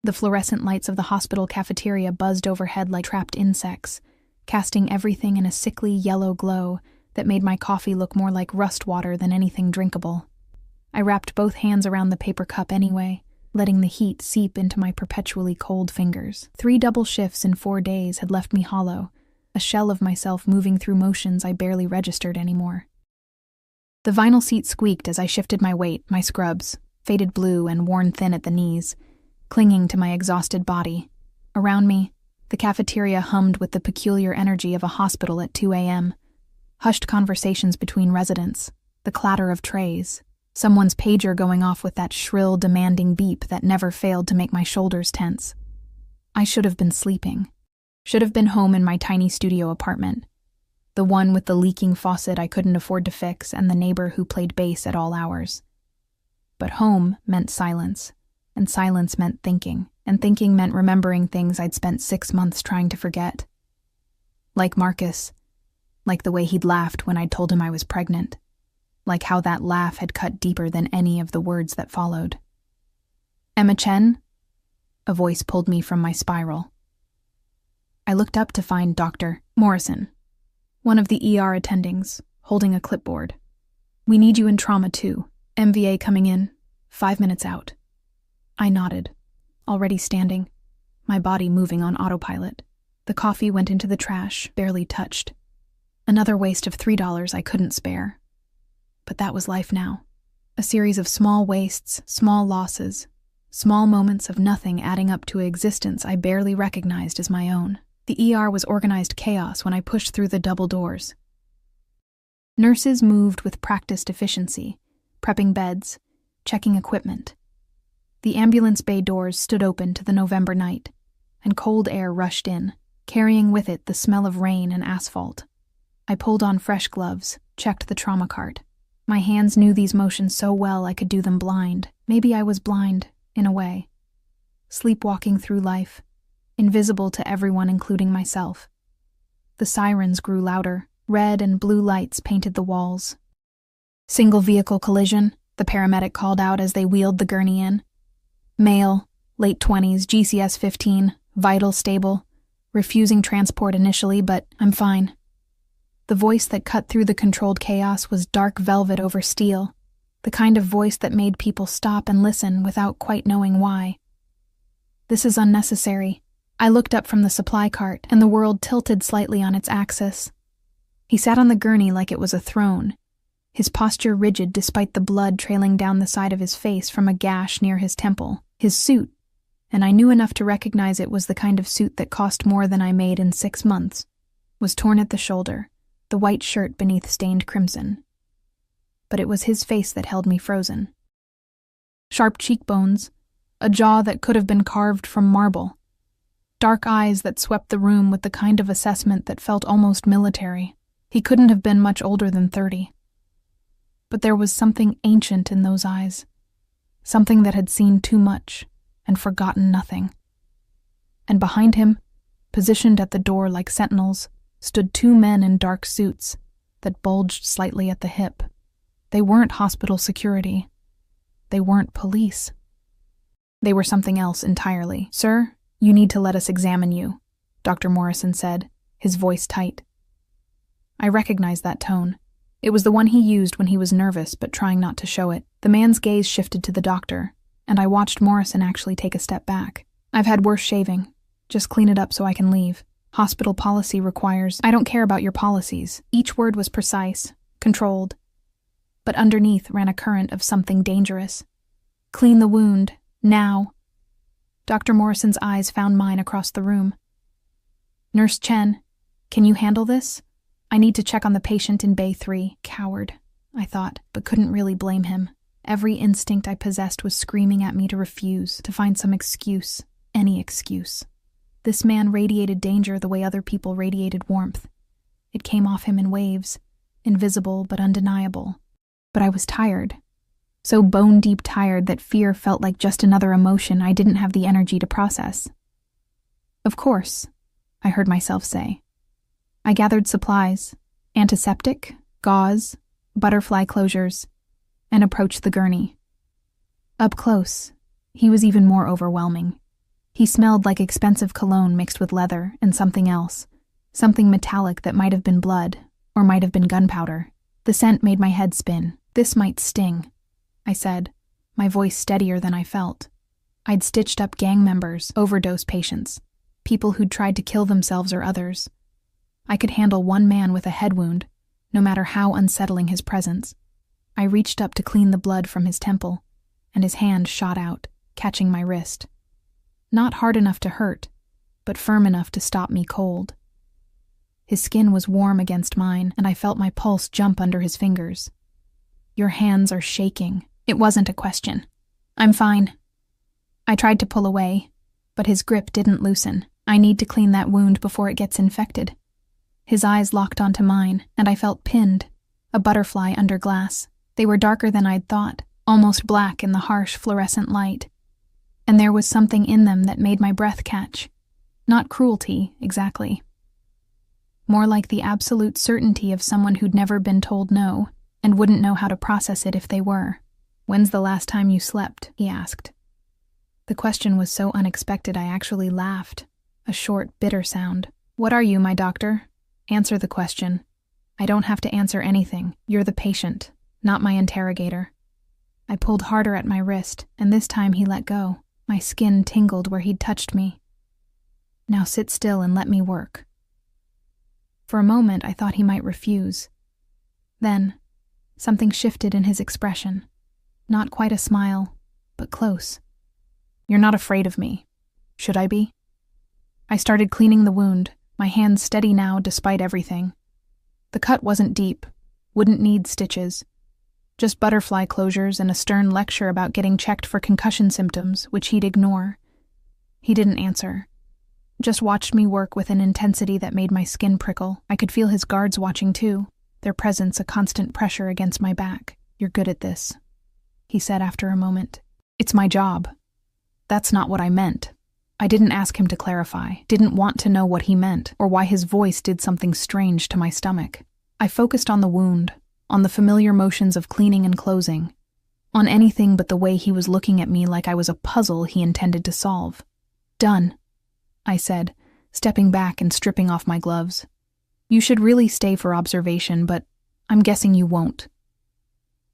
The fluorescent lights of the hospital cafeteria buzzed overhead like trapped insects, casting everything in a sickly yellow glow that made my coffee look more like rust water than anything drinkable. I wrapped both hands around the paper cup anyway, letting the heat seep into my perpetually cold fingers. 3 double shifts in 4 days had left me hollow, a shell of myself moving through motions I barely registered anymore. The vinyl seat squeaked as I shifted my weight, my scrubs, faded blue and worn thin at the knees, clinging to my exhausted body. Around me, the cafeteria hummed with the peculiar energy of a hospital at 2 a.m. Hushed conversations between residents, the clatter of trays, someone's pager going off with that shrill, demanding beep that never failed to make my shoulders tense. I should have been sleeping. Should have been home in my tiny studio apartment. The one with the leaking faucet I couldn't afford to fix and the neighbor who played bass at all hours. But home meant silence, and silence meant thinking, and thinking meant remembering things I'd spent 6 months trying to forget. Like Marcus, like the way he'd laughed when I'd told him I was pregnant, like how that laugh had cut deeper than any of the words that followed. "Emma Chen?" A voice pulled me from my spiral. I looked up to find Dr. Morrison, one of the ER attendings, holding a clipboard. "We need you in trauma too. MVA coming in, 5 minutes out." I nodded, already standing, my body moving on autopilot. The coffee went into the trash, barely touched. Another waste of $3 I couldn't spare. But that was life now. A series of small wastes, small losses, small moments of nothing adding up to an existence I barely recognized as my own. The ER was organized chaos when I pushed through the double doors. Nurses moved with practiced efficiency, prepping beds, checking equipment. The ambulance bay doors stood open to the November night, and cold air rushed in, carrying with it the smell of rain and asphalt. I pulled on fresh gloves, checked the trauma cart. My hands knew these motions so well I could do them blind. Maybe I was blind, in a way. Sleepwalking through life, invisible to everyone including myself. The sirens grew louder. Red and blue lights painted the walls. "Single vehicle collision," the paramedic called out as they wheeled the gurney in. "Male, late 20s, GCS 15, vital, stable. Refusing transport initially, but I'm fine." The voice that cut through the controlled chaos was dark velvet over steel, the kind of voice that made people stop and listen without quite knowing why. "This is unnecessary." I looked up from the supply cart, and the world tilted slightly on its axis. He sat on the gurney like it was a throne, his posture rigid despite the blood trailing down the side of his face from a gash near his temple. His suit, and I knew enough to recognize it was the kind of suit that cost more than I made in 6 months, was torn at the shoulder, the white shirt beneath stained crimson. But it was his face that held me frozen. Sharp cheekbones, a jaw that could have been carved from marble, dark eyes that swept the room with the kind of assessment that felt almost military. He couldn't have been much older than 30. But there was something ancient in those eyes, something that had seen too much and forgotten nothing. And behind him, positioned at the door like sentinels, stood 2 men in dark suits that bulged slightly at the hip. They weren't hospital security. They weren't police. They were something else entirely. "Sir, you need to let us examine you," Dr. Morrison said, his voice tight. I recognized that tone. It was the one he used when he was nervous but trying not to show it. The man's gaze shifted to the doctor, and I watched Morrison actually take a step back. "I've had worse shaving. Just clean it up so I can leave. Hospital policy requires—" "I don't care about your policies." Each word was precise, controlled, but underneath ran a current of something dangerous. "Clean the wound, now." Dr. Morrison's eyes found mine across the room. "Nurse Chen, can you handle this? I need to check on the patient in Bay 3. Coward, I thought, but couldn't really blame him. Every instinct I possessed was screaming at me to refuse, to find some excuse, any excuse. This man radiated danger the way other people radiated warmth. It came off him in waves, invisible but undeniable. But I was tired. So bone-deep tired that fear felt like just another emotion I didn't have the energy to process. "Of course," I heard myself say. I gathered supplies, antiseptic, gauze, butterfly closures, and approached the gurney. Up close, he was even more overwhelming. He smelled like expensive cologne mixed with leather and something else. Something metallic that might have been blood, or might have been gunpowder. The scent made my head spin. "This might sting," I said, my voice steadier than I felt. I'd stitched up gang members, overdose patients, people who'd tried to kill themselves or others. I could handle one man with a head wound, no matter how unsettling his presence. I reached up to clean the blood from his temple, and his hand shot out, catching my wrist. Not hard enough to hurt, but firm enough to stop me cold. His skin was warm against mine, and I felt my pulse jump under his fingers. "Your hands are shaking." It wasn't a question. "I'm fine." I tried to pull away, but his grip didn't loosen. "I need to clean that wound before it gets infected." His eyes locked onto mine, and I felt pinned, a butterfly under glass. They were darker than I'd thought, almost black in the harsh fluorescent light. And there was something in them that made my breath catch. Not cruelty, exactly. More like the absolute certainty of someone who'd never been told no, and wouldn't know how to process it if they were. "When's the last time you slept?" he asked. The question was so unexpected I actually laughed, a short, bitter sound. "What are you, my doctor?" "Answer the question." "I don't have to answer anything. You're the patient, not my interrogator." I pulled harder at my wrist, and this time he let go. My skin tingled where he'd touched me. "Now sit still and let me work." For a moment I thought he might refuse. Then, something shifted in his expression. Not quite a smile, but close. "You're not afraid of me. Should I be?" I started cleaning the wound, my hands steady now despite everything. The cut wasn't deep, wouldn't need stitches. Just butterfly closures and a stern lecture about getting checked for concussion symptoms, which he'd ignore. He didn't answer. Just watched me work with an intensity that made my skin prickle. I could feel his guards watching too, their presence a constant pressure against my back. "You're good at this," he said after a moment. "It's my job." That's not what I meant. I didn't ask him to clarify, didn't want to know what he meant, or why his voice did something strange to my stomach. I focused on the wound, on the familiar motions of cleaning and closing, on anything but the way he was looking at me like I was a puzzle he intended to solve. "Done," I said, stepping back and stripping off my gloves. "You should really stay for observation, but I'm guessing you won't."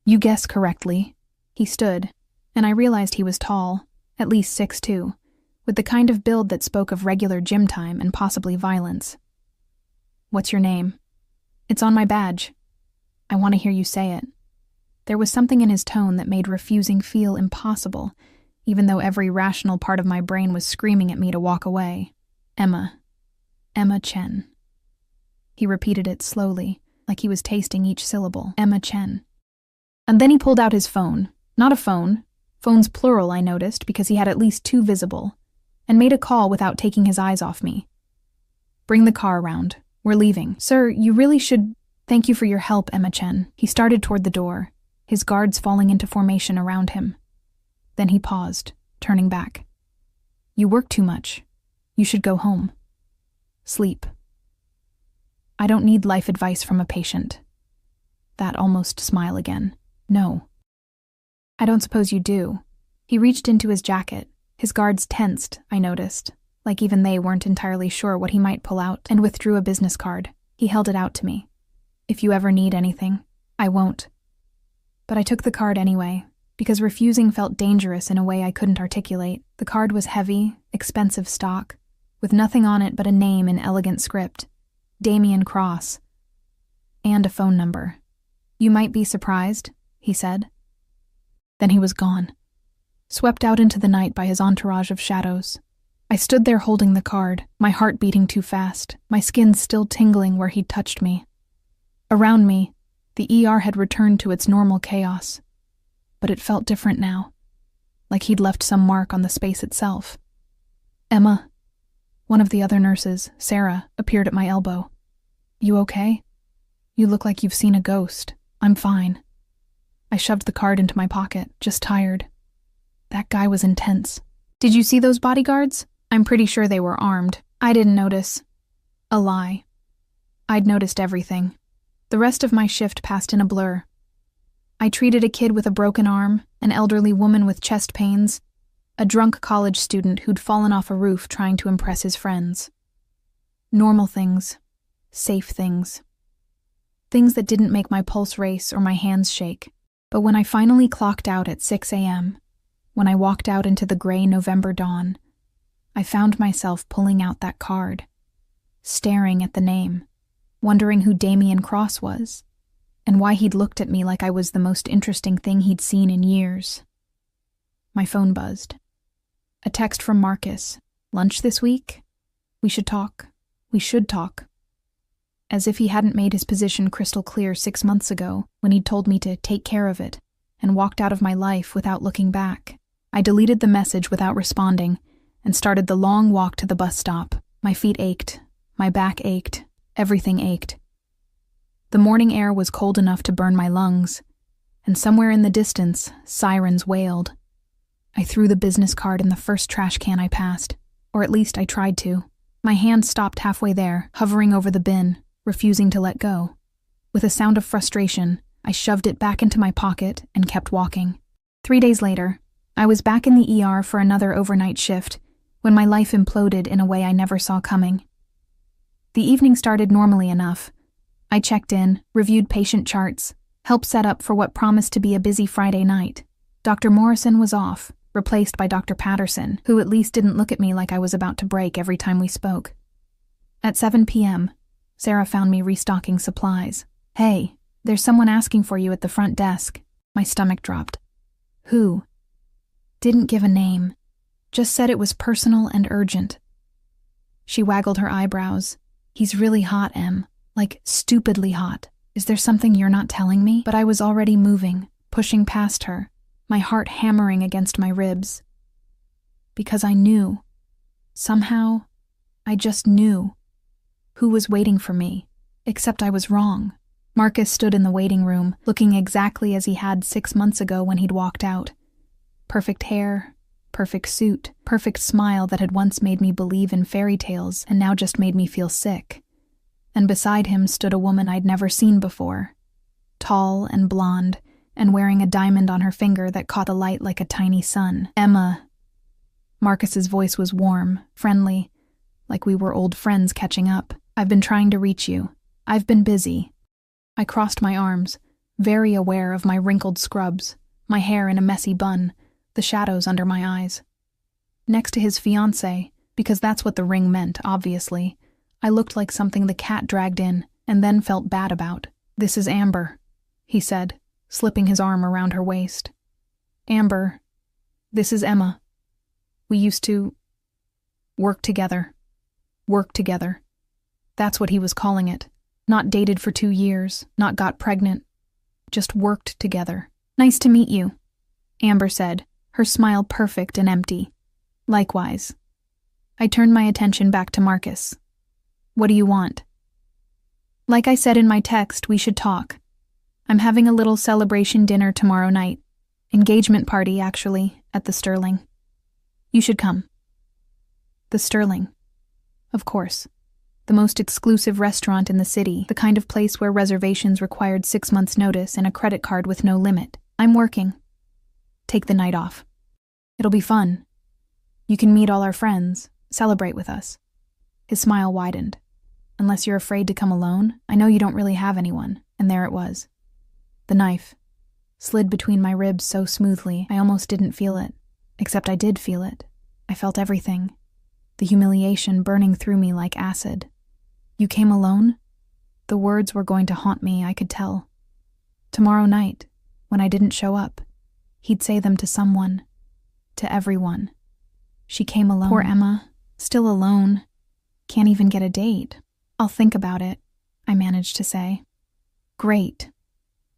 "You guess correctly." He stood, and I realized he was tall, at least 6'2", with the kind of build that spoke of regular gym time and possibly violence. "What's your name?" "It's on my badge." "I want to hear you say it." There was something in his tone that made refusing feel impossible, even though every rational part of my brain was screaming at me to walk away. "Emma. Emma Chen." He repeated it slowly, like he was tasting each syllable. "Emma Chen." And then he pulled out his phone. Not a phone. Phones plural, I noticed, because he had at least 2 visible, and made a call without taking his eyes off me. "Bring the car around. We're leaving." "Sir, you really should—" "Thank you for your help, Emma Chen." He started toward the door, his guards falling into formation around him. Then he paused, turning back. "You work too much. You should go home. Sleep." I don't need life advice from a patient. That almost smile again. "No." "I don't suppose you do." He reached into his jacket. His guards tensed, I noticed, like even they weren't entirely sure what he might pull out, and withdrew a business card. He held it out to me. "If you ever need anything, I won't." But I took the card anyway, because refusing felt dangerous in a way I couldn't articulate. The card was heavy, expensive stock, with nothing on it but a name in elegant script, Damien Cross, and a phone number. "You might be surprised," he said. Then he was gone, swept out into the night by his entourage of shadows. I stood there holding the card, my heart beating too fast, my skin still tingling where he'd touched me. Around me, the ER had returned to its normal chaos, but it felt different now, like he'd left some mark on the space itself. "Emma," one of the other nurses, Sarah, appeared at my elbow. "You okay? You look like you've seen a ghost." "I'm fine." I shoved the card into my pocket, just tired. That guy was intense. "Did you see those bodyguards?" "I'm pretty sure they were armed." "I didn't notice." A lie. I'd noticed everything. The rest of my shift passed in a blur. I treated a kid with a broken arm, an elderly woman with chest pains, A drunk college student who'd fallen off a roof trying to impress his friends. Normal things. Safe things. Things that didn't make my pulse race or my hands shake. But when I finally clocked out at 6 a.m., when I walked out into the gray November dawn, I found myself pulling out that card, staring at the name, wondering who Damian Cross was, and why he'd looked at me like I was the most interesting thing he'd seen in years. My phone buzzed. A text from Marcus. Lunch this week? We should talk. We should talk. As if he hadn't made his position crystal clear 6 months ago when he'd told me to take care of it and walked out of my life without looking back. I deleted the message without responding and started the long walk to the bus stop. My feet ached. My back ached. Everything ached. The morning air was cold enough to burn my lungs, and somewhere in the distance, sirens wailed. I threw the business card in the first trash can I passed, or at least I tried to. My hand stopped halfway there, hovering over the bin, refusing to let go. With a sound of frustration, I shoved it back into my pocket and kept walking. 3 days later, I was back in the ER for another overnight shift when my life imploded in a way I never saw coming. The evening started normally enough. I checked in, reviewed patient charts, helped set up for what promised to be a busy Friday night. Dr. Morrison was off, replaced by Dr. Patterson, who at least didn't look at me like I was about to break every time we spoke. At 7 p.m., Sarah found me restocking supplies. "Hey, there's someone asking for you at the front desk." My stomach dropped. "Who?" Didn't give a name. Just said it was personal and urgent. She waggled her eyebrows. "He's really hot, Em. Like, stupidly hot. Is there something you're not telling me?" But I was already moving, pushing past her, my heart hammering against my ribs. Because I knew. Somehow, I just knew. Who was waiting for me? Except I was wrong. Marcus stood in the waiting room, looking exactly as he had 6 months ago when he'd walked out. Perfect hair, perfect suit, perfect smile that had once made me believe in fairy tales and now just made me feel sick. And beside him stood a woman I'd never seen before. Tall and blonde, and wearing a diamond on her finger that caught the light like a tiny sun. "Emma." Marcus's voice was warm, friendly, like we were old friends catching up. "I've been trying to reach you. I've been busy." I crossed my arms, very aware of my wrinkled scrubs, my hair in a messy bun, the shadows under my eyes. Next to his fiancée, because that's what the ring meant, obviously, I looked like something the cat dragged in and then felt bad about. "This is Amber," he said, slipping his arm around her waist. "Amber, this is Emma. We used to work together. Work together." That's what he was calling it. Not dated for 2 years, not got pregnant. Just worked together. "Nice to meet you," Amber said, her smile perfect and empty. "Likewise." I turned my attention back to Marcus. "What do you want?" "Like I said in my text, we should talk. I'm having a little celebration dinner tomorrow night. Engagement party, actually, at the Sterling. You should come." The Sterling. Of course. The most exclusive restaurant in the city, the kind of place where reservations required 6 months' notice and a credit card with no limit. "I'm working. Take the night off. It'll be fun. You can meet all our friends, celebrate with us." His smile widened. "Unless you're afraid to come alone, I know you don't really have anyone." And there it was. The knife. Slid between my ribs so smoothly, I almost didn't feel it. Except I did feel it. I felt everything. The humiliation burning through me like acid. "You came alone?" The words were going to haunt me, I could tell. Tomorrow night, when I didn't show up, he'd say them to someone. To everyone. She came alone. Poor Emma. Still alone. Can't even get a date. "I'll think about it," I managed to say. "Great."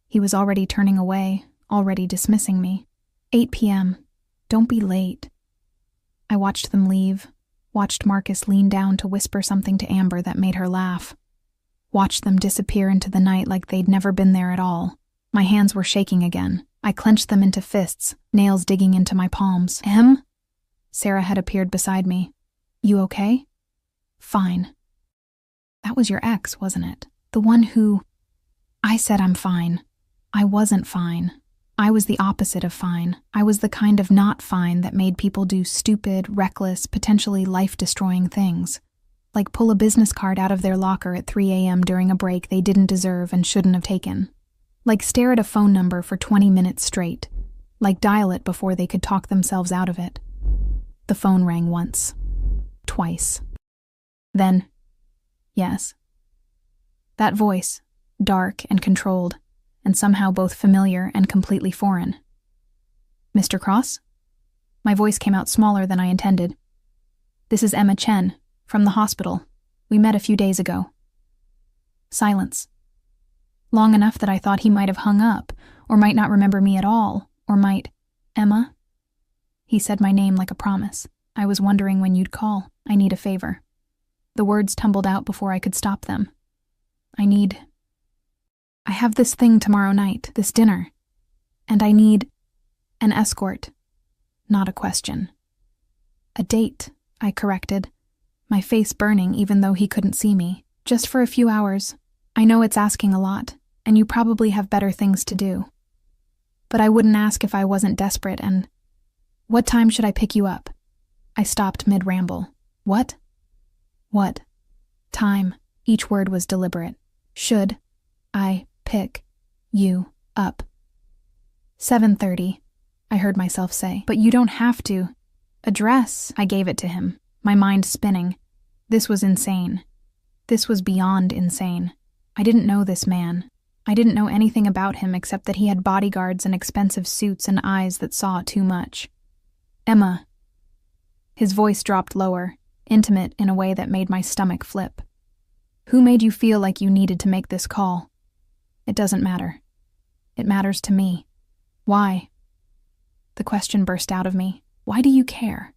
He was already turning away, already dismissing me. 8 p.m. Don't be late. I watched them leave, watched Marcus lean down to whisper something to Amber that made her laugh. Watched them disappear into the night like they'd never been there at all. My hands were shaking again. I clenched them into fists, nails digging into my palms. "Em?" Sarah had appeared beside me. "You okay?" "Fine." That was your ex, wasn't it? The one who... I said I'm fine. I wasn't fine. I was the opposite of fine. I was the kind of not fine that made people do stupid, reckless, potentially life-destroying things. Like pull a business card out of their locker at 3 a.m. during a break they didn't deserve and shouldn't have taken. Like stare at a phone number for 20 minutes straight. Like dial it before they could talk themselves out of it. The phone rang once. Twice. Then, yes. That voice, dark and controlled, and somehow both familiar and completely foreign. Mr. Cross? My voice came out smaller than I intended. This is Emma Chen, from the hospital. We met a few days ago. Silence. Long enough that I thought he might have hung up, or might not remember me at all, or might... Emma? He said my name like a promise. I was wondering when you'd call. I need a favor. The words tumbled out before I could stop them. I have this thing tomorrow night, this dinner, and I need an escort, not a question. A date, I corrected, my face burning even though he couldn't see me. Just for a few hours. I know it's asking a lot, and you probably have better things to do. But I wouldn't ask if I wasn't desperate and... What time should I pick you up? I stopped mid-ramble. What? What? Time. Each word was deliberate. Should I pick you up? 7:30, I heard myself say. But you don't have to. Address. I gave it to him, my mind spinning. This was insane. This was beyond insane. I didn't know this man. I didn't know anything about him except that he had bodyguards and expensive suits and eyes that saw too much. Emma. His voice dropped lower, intimate in a way that made my stomach flip. Who made you feel like you needed to make this call? It doesn't matter. It matters to me. Why? The question burst out of me. Why do you care?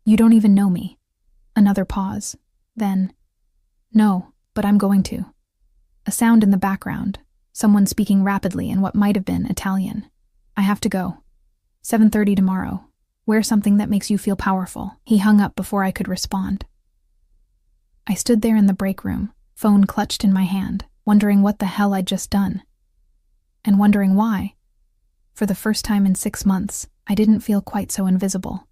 You don't even know me. Another pause. Then, no, but I'm going to. A sound in the background. Someone speaking rapidly in what might have been Italian. I have to go. 7:30 tomorrow. Wear something that makes you feel powerful. He hung up before I could respond. I stood there in the break room, phone clutched in my hand, wondering what the hell I'd just done. And wondering why. For the first time in 6 months, I didn't feel quite so invisible.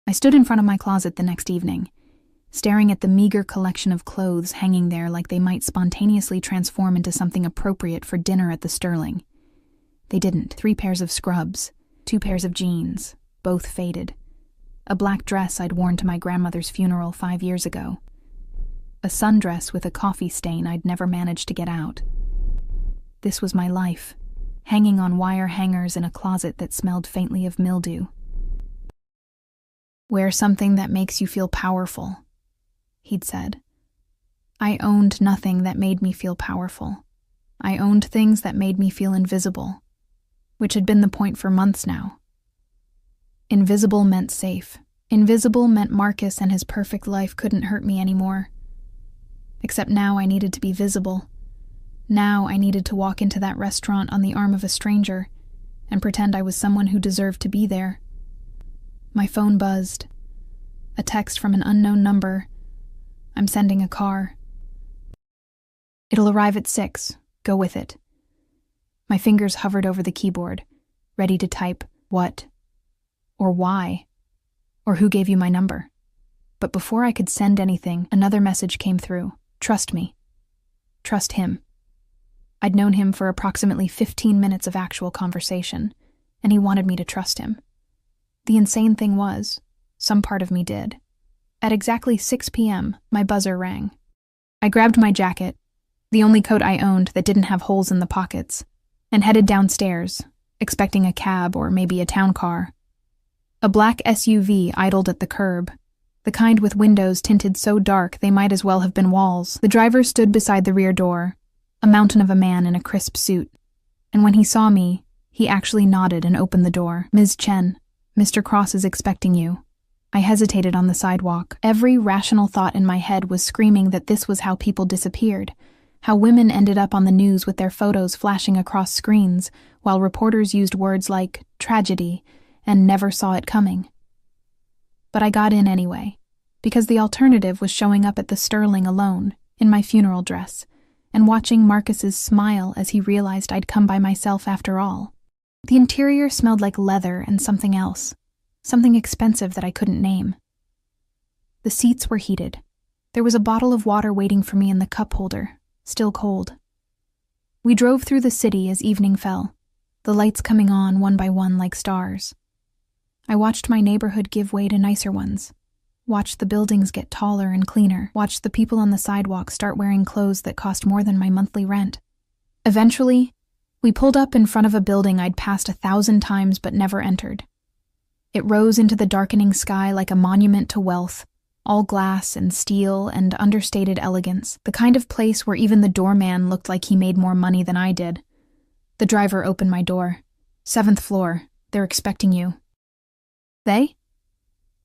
I stood in front of my closet the next evening, staring at the meager collection of clothes hanging there like they might spontaneously transform into something appropriate for dinner at the Sterling. They didn't. 3 pairs of scrubs, 2 pairs of jeans, both faded. A black dress I'd worn to my grandmother's funeral 5 years ago. A sundress with a coffee stain I'd never managed to get out. This was my life, hanging on wire hangers in a closet that smelled faintly of mildew. Wear something that makes you feel powerful, he'd said. I owned nothing that made me feel powerful. I owned things that made me feel invisible, which had been the point for months now. Invisible meant safe. Invisible meant Marcus and his perfect life couldn't hurt me anymore. Except now I needed to be visible. Now I needed to walk into that restaurant on the arm of a stranger and pretend I was someone who deserved to be there. My phone buzzed. A text from an unknown number. I'm sending a car. It'll arrive at 6. Go with it. My fingers hovered over the keyboard, ready to type what, or why, or who gave you my number. But before I could send anything, another message came through. Trust me. Trust him. I'd known him for approximately 15 minutes of actual conversation, and he wanted me to trust him. The insane thing was, some part of me did. At exactly 6 p.m., my buzzer rang. I grabbed my jacket, the only coat I owned that didn't have holes in the pockets, and headed downstairs, expecting a cab or maybe a town car. A black SUV idled at the curb, the kind with windows tinted so dark they might as well have been walls. The driver stood beside the rear door, a mountain of a man in a crisp suit, and when he saw me, he actually nodded and opened the door. Ms. Chen, Mr. Cross is expecting you. I hesitated on the sidewalk. Every rational thought in my head was screaming that this was how people disappeared, how women ended up on the news with their photos flashing across screens, while reporters used words like tragedy and never saw it coming. But I got in anyway, because the alternative was showing up at the Sterling alone, in my funeral dress, and watching Marcus's smile as he realized I'd come by myself after all. The interior smelled like leather and something else, something expensive that I couldn't name. The seats were heated. There was a bottle of water waiting for me in the cup holder, still cold. We drove through the city as evening fell, the lights coming on one by one like stars. I watched my neighborhood give way to nicer ones, watched the buildings get taller and cleaner, watched the people on the sidewalk start wearing clothes that cost more than my monthly rent. Eventually, we pulled up in front of a building I'd passed 1,000 times but never entered. It rose into the darkening sky like a monument to wealth, all glass and steel and understated elegance, the kind of place where even the doorman looked like he made more money than I did. The driver opened my door. 7th floor. They're expecting you. They?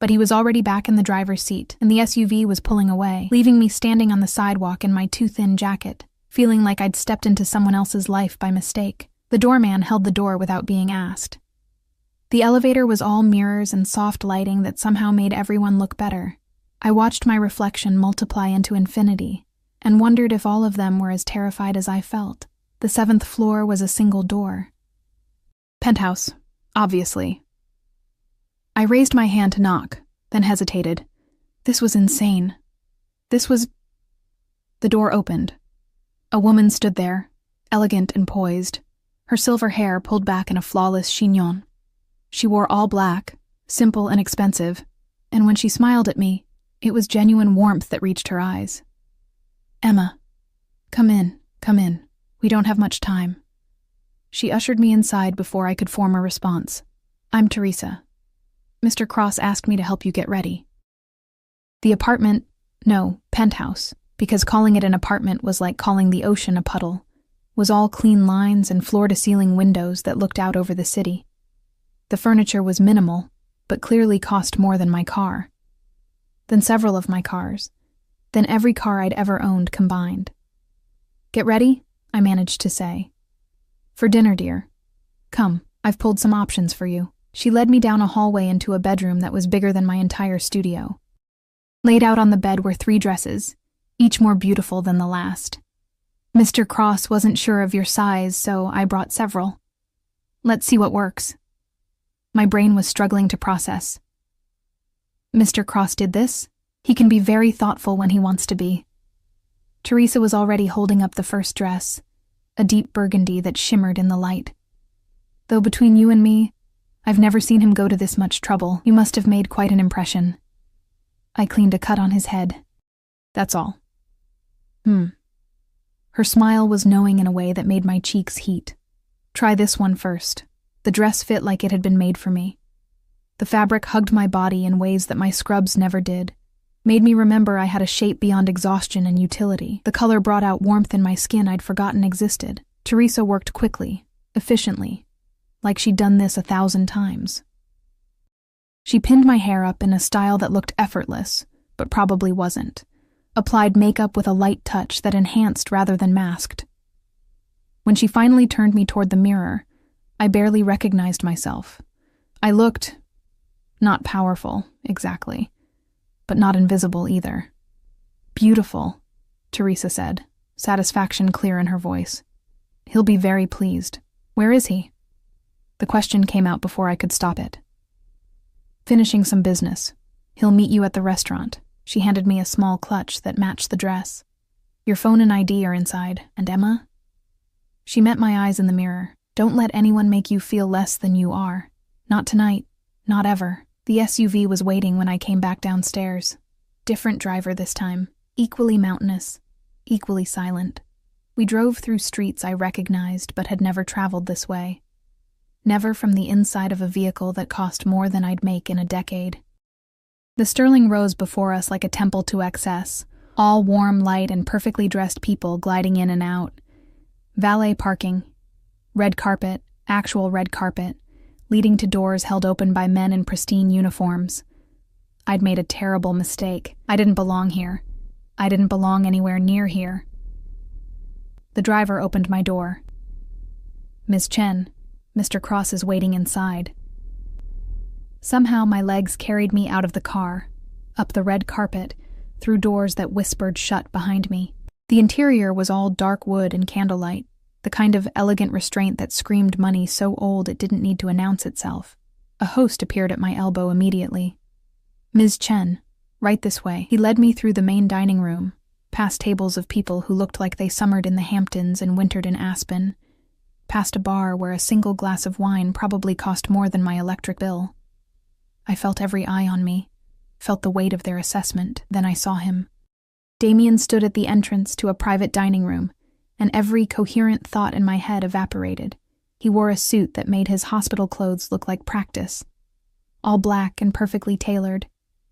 But he was already back in the driver's seat, and the SUV was pulling away, leaving me standing on the sidewalk in my too thin jacket, feeling like I'd stepped into someone else's life by mistake. The doorman held the door without being asked. The elevator was all mirrors and soft lighting that somehow made everyone look better. I watched my reflection multiply into infinity, and wondered if all of them were as terrified as I felt. The 7th floor was a single door. Penthouse, obviously. I raised my hand to knock, then hesitated. This was insane. The door opened. A woman stood there, elegant and poised, her silver hair pulled back in a flawless chignon. She wore all black, simple and expensive, and when she smiled at me, it was genuine warmth that reached her eyes. Emma, come in. We don't have much time. She ushered me inside before I could form a response. I'm Teresa. Mr. Cross asked me to help you get ready. The apartment, no, penthouse, because calling it an apartment was like calling the ocean a puddle, was all clean lines and floor-to-ceiling windows that looked out over the city. The furniture was minimal, but clearly cost more than my car. Then several of my cars. Then every car I'd ever owned combined. Get ready, I managed to say. For dinner, dear. Come, I've pulled some options for you. She led me down a hallway into a bedroom that was bigger than my entire studio. Laid out on the bed were 3 dresses, each more beautiful than the last. Mr. Cross wasn't sure of your size, so I brought several. Let's see what works. My brain was struggling to process. Mr. Cross did this? He can be very thoughtful when he wants to be. Teresa was already holding up the first dress, a deep burgundy that shimmered in the light. Though between you and me, I've never seen him go to this much trouble. You must have made quite an impression. I cleaned a cut on his head. That's all. Her smile was knowing in a way that made my cheeks heat. Try this one first. The dress fit like it had been made for me. The fabric hugged my body in ways that my scrubs never did. Made me remember I had a shape beyond exhaustion and utility. The color brought out warmth in my skin I'd forgotten existed. Teresa worked quickly, efficiently, like she'd done this 1,000 times. She pinned my hair up in a style that looked effortless, but probably wasn't. Applied makeup with a light touch that enhanced rather than masked. When she finally turned me toward the mirror, I barely recognized myself. I looked not powerful, exactly, but not invisible either. Beautiful, Teresa said, satisfaction clear in her voice. He'll be very pleased. Where is he? The question came out before I could stop it. Finishing some business. He'll meet you at the restaurant. She handed me a small clutch that matched the dress. Your phone and ID are inside. And Emma? She met my eyes in the mirror. Don't let anyone make you feel less than you are. Not tonight. Not ever. The SUV was waiting when I came back downstairs. Different driver this time. Equally mountainous. Equally silent. We drove through streets I recognized but had never traveled this way. Never from the inside of a vehicle that cost more than I'd make in a decade. The Sterling rose before us like a temple to excess, all warm, light, and perfectly dressed people gliding in and out. Valet parking. Red carpet, actual red carpet, leading to doors held open by men in pristine uniforms. I'd made a terrible mistake. I didn't belong here. I didn't belong anywhere near here. The driver opened my door. Miss Chen, Mr. Cross is waiting inside. Somehow my legs carried me out of the car, up the red carpet, through doors that whispered shut behind me. The interior was all dark wood and candlelight, the kind of elegant restraint that screamed money so old it didn't need to announce itself. A host appeared at my elbow immediately. "Ms. Chen, right this way." He led me through the main dining room, past tables of people who looked like they summered in the Hamptons and wintered in Aspen, past a bar where a single glass of wine probably cost more than my electric bill. I felt every eye on me, felt the weight of their assessment. Then I saw him. Damien stood at the entrance to a private dining room, and every coherent thought in my head evaporated. He wore a suit that made his hospital clothes look like practice, all black and perfectly tailored,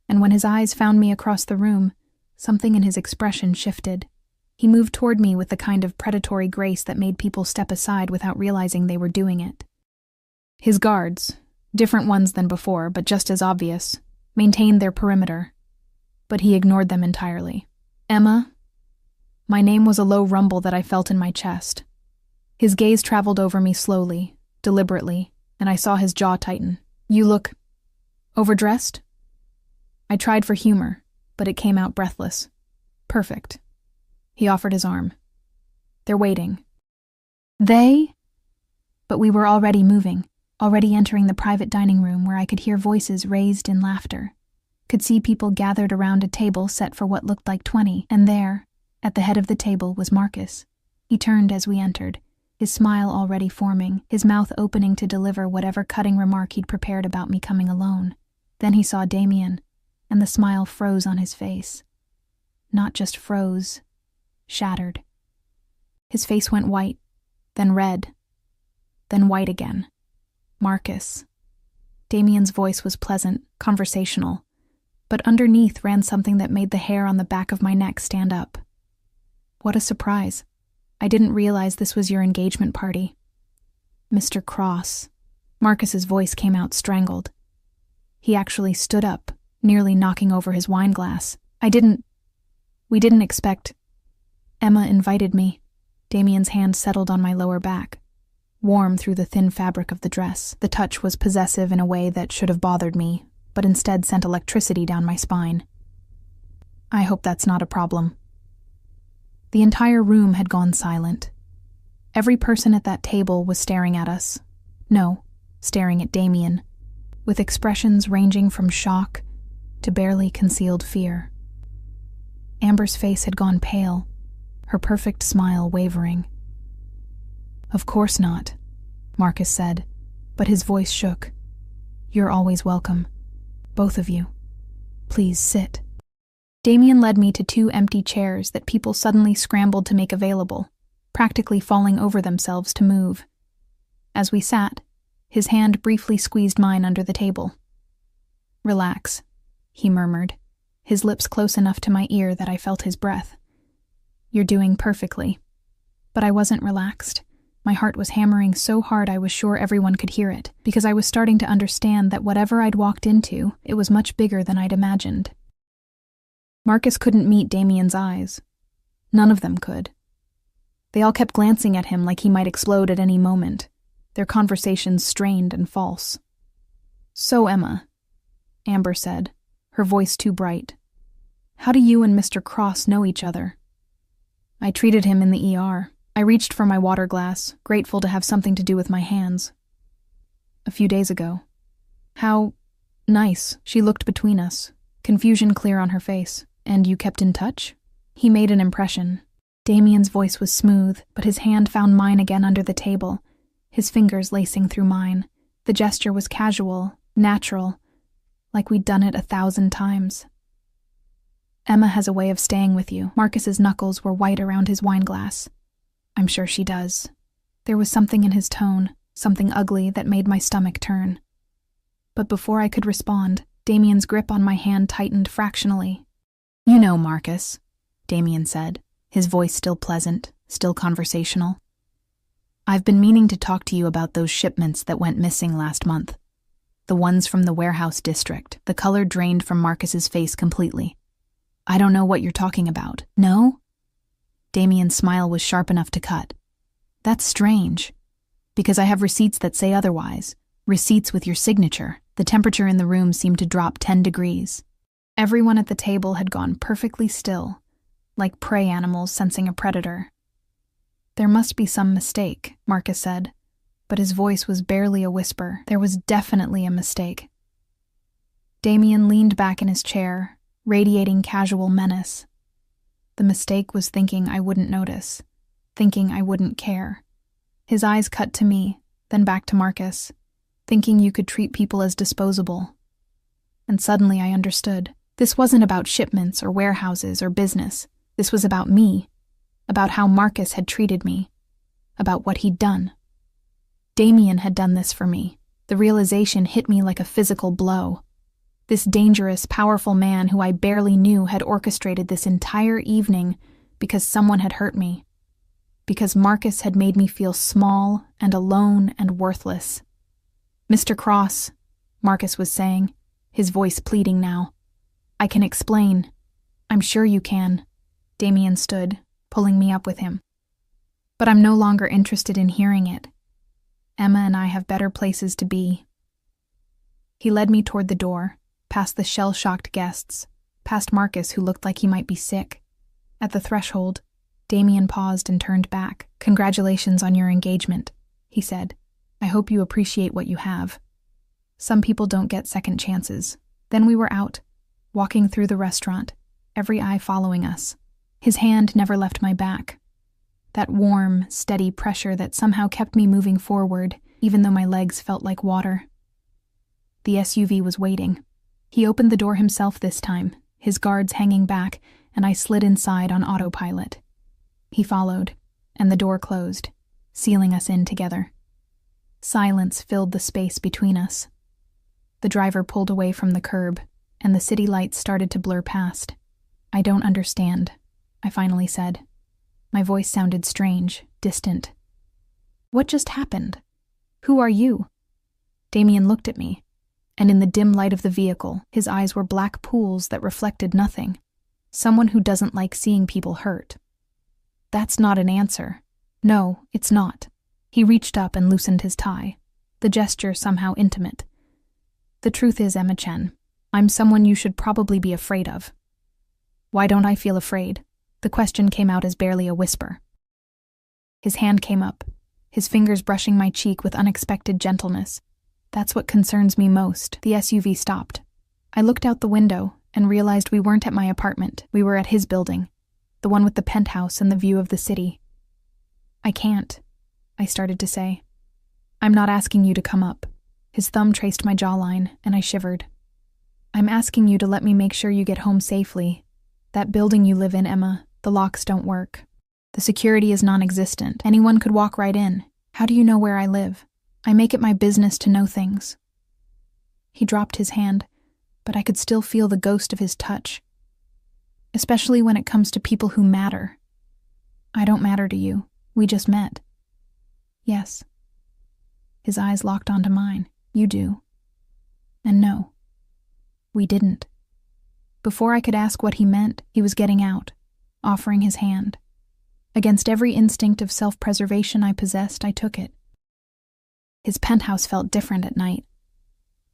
and when his eyes found me across the room, something in his expression shifted. He moved toward me with the kind of predatory grace that made people step aside without realizing they were doing it. His guards, different ones than before, but just as obvious, maintained their perimeter, but he ignored them entirely. "Emma?" My name was a low rumble that I felt in my chest. His gaze traveled over me slowly, deliberately, and I saw his jaw tighten. "You look overdressed?" I tried for humor, but it came out breathless. "Perfect." He offered his arm. "They're waiting." "They?" But we were already moving, already entering the private dining room where I could hear voices raised in laughter, could see people gathered around a table set for what looked like 20, and there, at the head of the table, was Marcus. He turned as we entered, his smile already forming, his mouth opening to deliver whatever cutting remark he'd prepared about me coming alone. Then he saw Damien, and the smile froze on his face. Not just froze, shattered. His face went white, then red, then white again. "Marcus." Damien's voice was pleasant, conversational, but underneath ran something that made the hair on the back of my neck stand up. "What a surprise. I didn't realize this was your engagement party." "Mr. Cross." Marcus's voice came out strangled. He actually stood up, nearly knocking over his wine glass. We didn't expect. Emma invited me." Damien's hand settled on my lower back, warm through the thin fabric of the dress. The touch was possessive in a way that should have bothered me, but instead sent electricity down my spine. "I hope that's not a problem." The entire room had gone silent. Every person at that table was staring at us. No, staring at Damien, with expressions ranging from shock to barely concealed fear. Amber's face had gone pale, her perfect smile wavering. "Of course not," Marcus said, but his voice shook. "You're always welcome. Both of you. Please sit." Damien led me to 2 empty chairs that people suddenly scrambled to make available, practically falling over themselves to move. As we sat, his hand briefly squeezed mine under the table. "Relax," he murmured, his lips close enough to my ear that I felt his breath. "You're doing perfectly." But I wasn't relaxed. My heart was hammering so hard I was sure everyone could hear it, because I was starting to understand that whatever I'd walked into, it was much bigger than I'd imagined. Marcus couldn't meet Damien's eyes. None of them could. They all kept glancing at him like he might explode at any moment, their conversations strained and false. "So, Emma," Amber said, her voice too bright, "how do you and Mr. Cross know each other?" "I treated him in the ER. I reached for my water glass, grateful to have something to do with my hands. A few days ago." "How nice." She looked between us, confusion clear on her face. "And you kept in touch?" He made an impression. Damien's voice was smooth, but his hand found mine again under the table, his fingers lacing through mine. The gesture was casual, natural, like we'd done it 1,000 times. "Emma has a way of staying with you." Marcus's knuckles were white around his wineglass. "I'm sure she does." There was something in his tone, something ugly that made my stomach turn. But before I could respond, Damien's grip on my hand tightened fractionally. "You know, Marcus," Damien said, his voice still pleasant, still conversational. "I've been meaning to talk to you about those shipments that went missing last month. The ones from the warehouse district." The color drained from Marcus's face completely. "I don't know what you're talking about." "No?" Damien's smile was sharp enough to cut. "That's strange, because I have receipts that say otherwise. Receipts with your signature." The temperature in the room seemed to drop 10 degrees. Everyone at the table had gone perfectly still, like prey animals sensing a predator. "There must be some mistake," Marcus said, but his voice was barely a whisper. There was definitely a mistake. Damien leaned back in his chair, radiating casual menace. The mistake was thinking I wouldn't notice, thinking I wouldn't care. His eyes cut to me, then back to Marcus, thinking you could treat people as disposable. And suddenly I understood. This wasn't about shipments or warehouses or business. This was about me, about how Marcus had treated me, about what he'd done. Damien had done this for me. The realization hit me like a physical blow. This dangerous, powerful man who I barely knew had orchestrated this entire evening because someone had hurt me. Because Marcus had made me feel small and alone and worthless. "Mr. Cross," Marcus was saying, his voice pleading now. "I can explain." "I'm sure you can." Damien stood, pulling me up with him. "But I'm no longer interested in hearing it. Emma and I have better places to be." He led me toward the door, past the shell-shocked guests, past Marcus who looked like he might be sick. At the threshold, Damien paused and turned back. "Congratulations on your engagement," he said. "I hope you appreciate what you have. Some people don't get second chances." Then we were out, walking through the restaurant, every eye following us. His hand never left my back. That warm, steady pressure that somehow kept me moving forward, even though my legs felt like water. The SUV was waiting. He opened the door himself this time, his guards hanging back, and I slid inside on autopilot. He followed, and the door closed, sealing us in together. Silence filled the space between us. The driver pulled away from the curb, and the city lights started to blur past. "I don't understand," I finally said. My voice sounded strange, distant. "What just happened? Who are you?" Damien looked at me, and in the dim light of the vehicle, his eyes were black pools that reflected nothing. "Someone who doesn't like seeing people hurt." "That's not an answer." "No, it's not." He reached up and loosened his tie, the gesture somehow intimate. "The truth is, Emma Chen, I'm someone you should probably be afraid of." "Why don't I feel afraid?" The question came out as barely a whisper. His hand came up, his fingers brushing my cheek with unexpected gentleness. "That's what concerns me most." The SUV stopped. I looked out the window and realized we weren't at my apartment. We were at his building, the one with the penthouse and the view of the city. "I can't," I started to say. "I'm not asking you to come up." His thumb traced my jawline, and I shivered. "I'm asking you to let me make sure you get home safely. That building you live in, Emma, the locks don't work. The security is non-existent. Anyone could walk right in. How do you know where I live? I make it my business to know things." He dropped his hand, but I could still feel the ghost of his touch. "Especially when it comes to people who matter." "I don't matter to you. We just met." "Yes." His eyes locked onto mine. "You do." And no, we didn't. Before I could ask what he meant, he was getting out, offering his hand. Against every instinct of self-preservation I possessed, I took it. His penthouse felt different at night.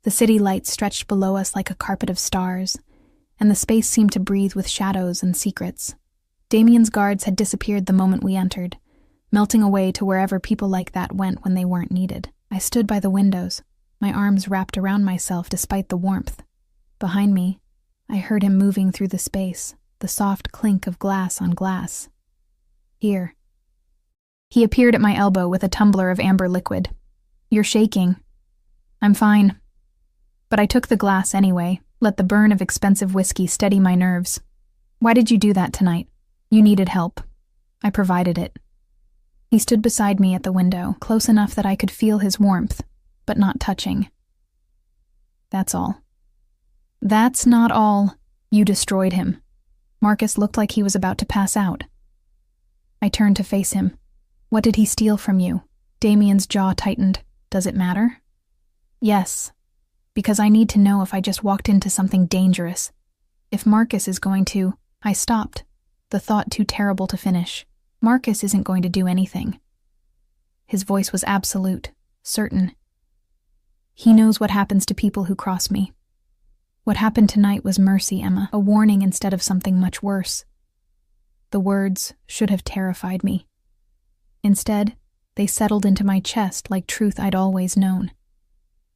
The city lights stretched below us like a carpet of stars, and the space seemed to breathe with shadows and secrets. Damien's guards had disappeared the moment we entered, melting away to wherever people like that went when they weren't needed. I stood by the windows, my arms wrapped around myself despite the warmth. Behind me, I heard him moving through the space, the soft clink of glass on glass. "Here." He appeared at my elbow with a tumbler of amber liquid. "You're shaking." "I'm fine." But I took the glass anyway, let the burn of expensive whiskey steady my nerves. "Why did you do that tonight? You needed help." I provided it. He stood beside me at the window, close enough that I could feel his warmth, but not touching. "That's all." "That's not all. You destroyed him." Marcus looked like he was about to pass out. I turned to face him. "What did he steal from you?" Damien's jaw tightened. "Does it matter?" "Yes. Because I need to know if I just walked into something dangerous. If Marcus is going to..." I stopped, the thought too terrible to finish. "Marcus isn't going to do anything." His voice was absolute, certain. "He knows what happens to people who cross me. What happened tonight was mercy, Emma, a warning instead of something much worse." The words should have terrified me. Instead, they settled into my chest like truth I'd always known.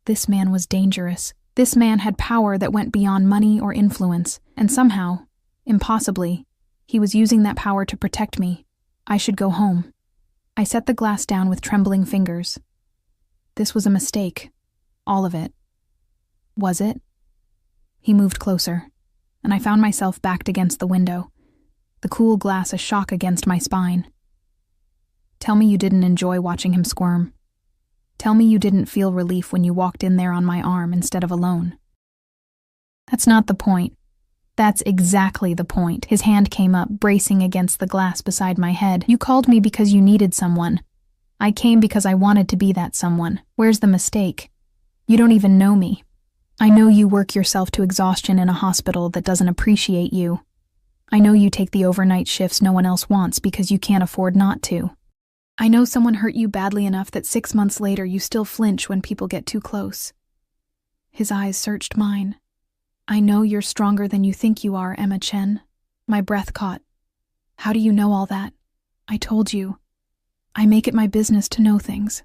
This man was dangerous. This man had power that went beyond money or influence, and somehow, impossibly, he was using that power to protect me. I should go home. I set the glass down with trembling fingers. This was a mistake. All of it. Was it? He moved closer, and I found myself backed against the window, the cool glass a shock against my spine. Tell me you didn't enjoy watching him squirm. Tell me you didn't feel relief when you walked in there on my arm instead of alone. That's not the point. That's exactly the point. His hand came up, bracing against the glass beside my head. You called me because you needed someone. I came because I wanted to be that someone. Where's the mistake? You don't even know me. I know you work yourself to exhaustion in a hospital that doesn't appreciate you. I know you take the overnight shifts no one else wants because you can't afford not to. I know someone hurt you badly enough that 6 months later you still flinch when people get too close. His eyes searched mine. I know you're stronger than you think you are, Emma Chen. My breath caught. How do you know all that? I told you. I make it my business to know things.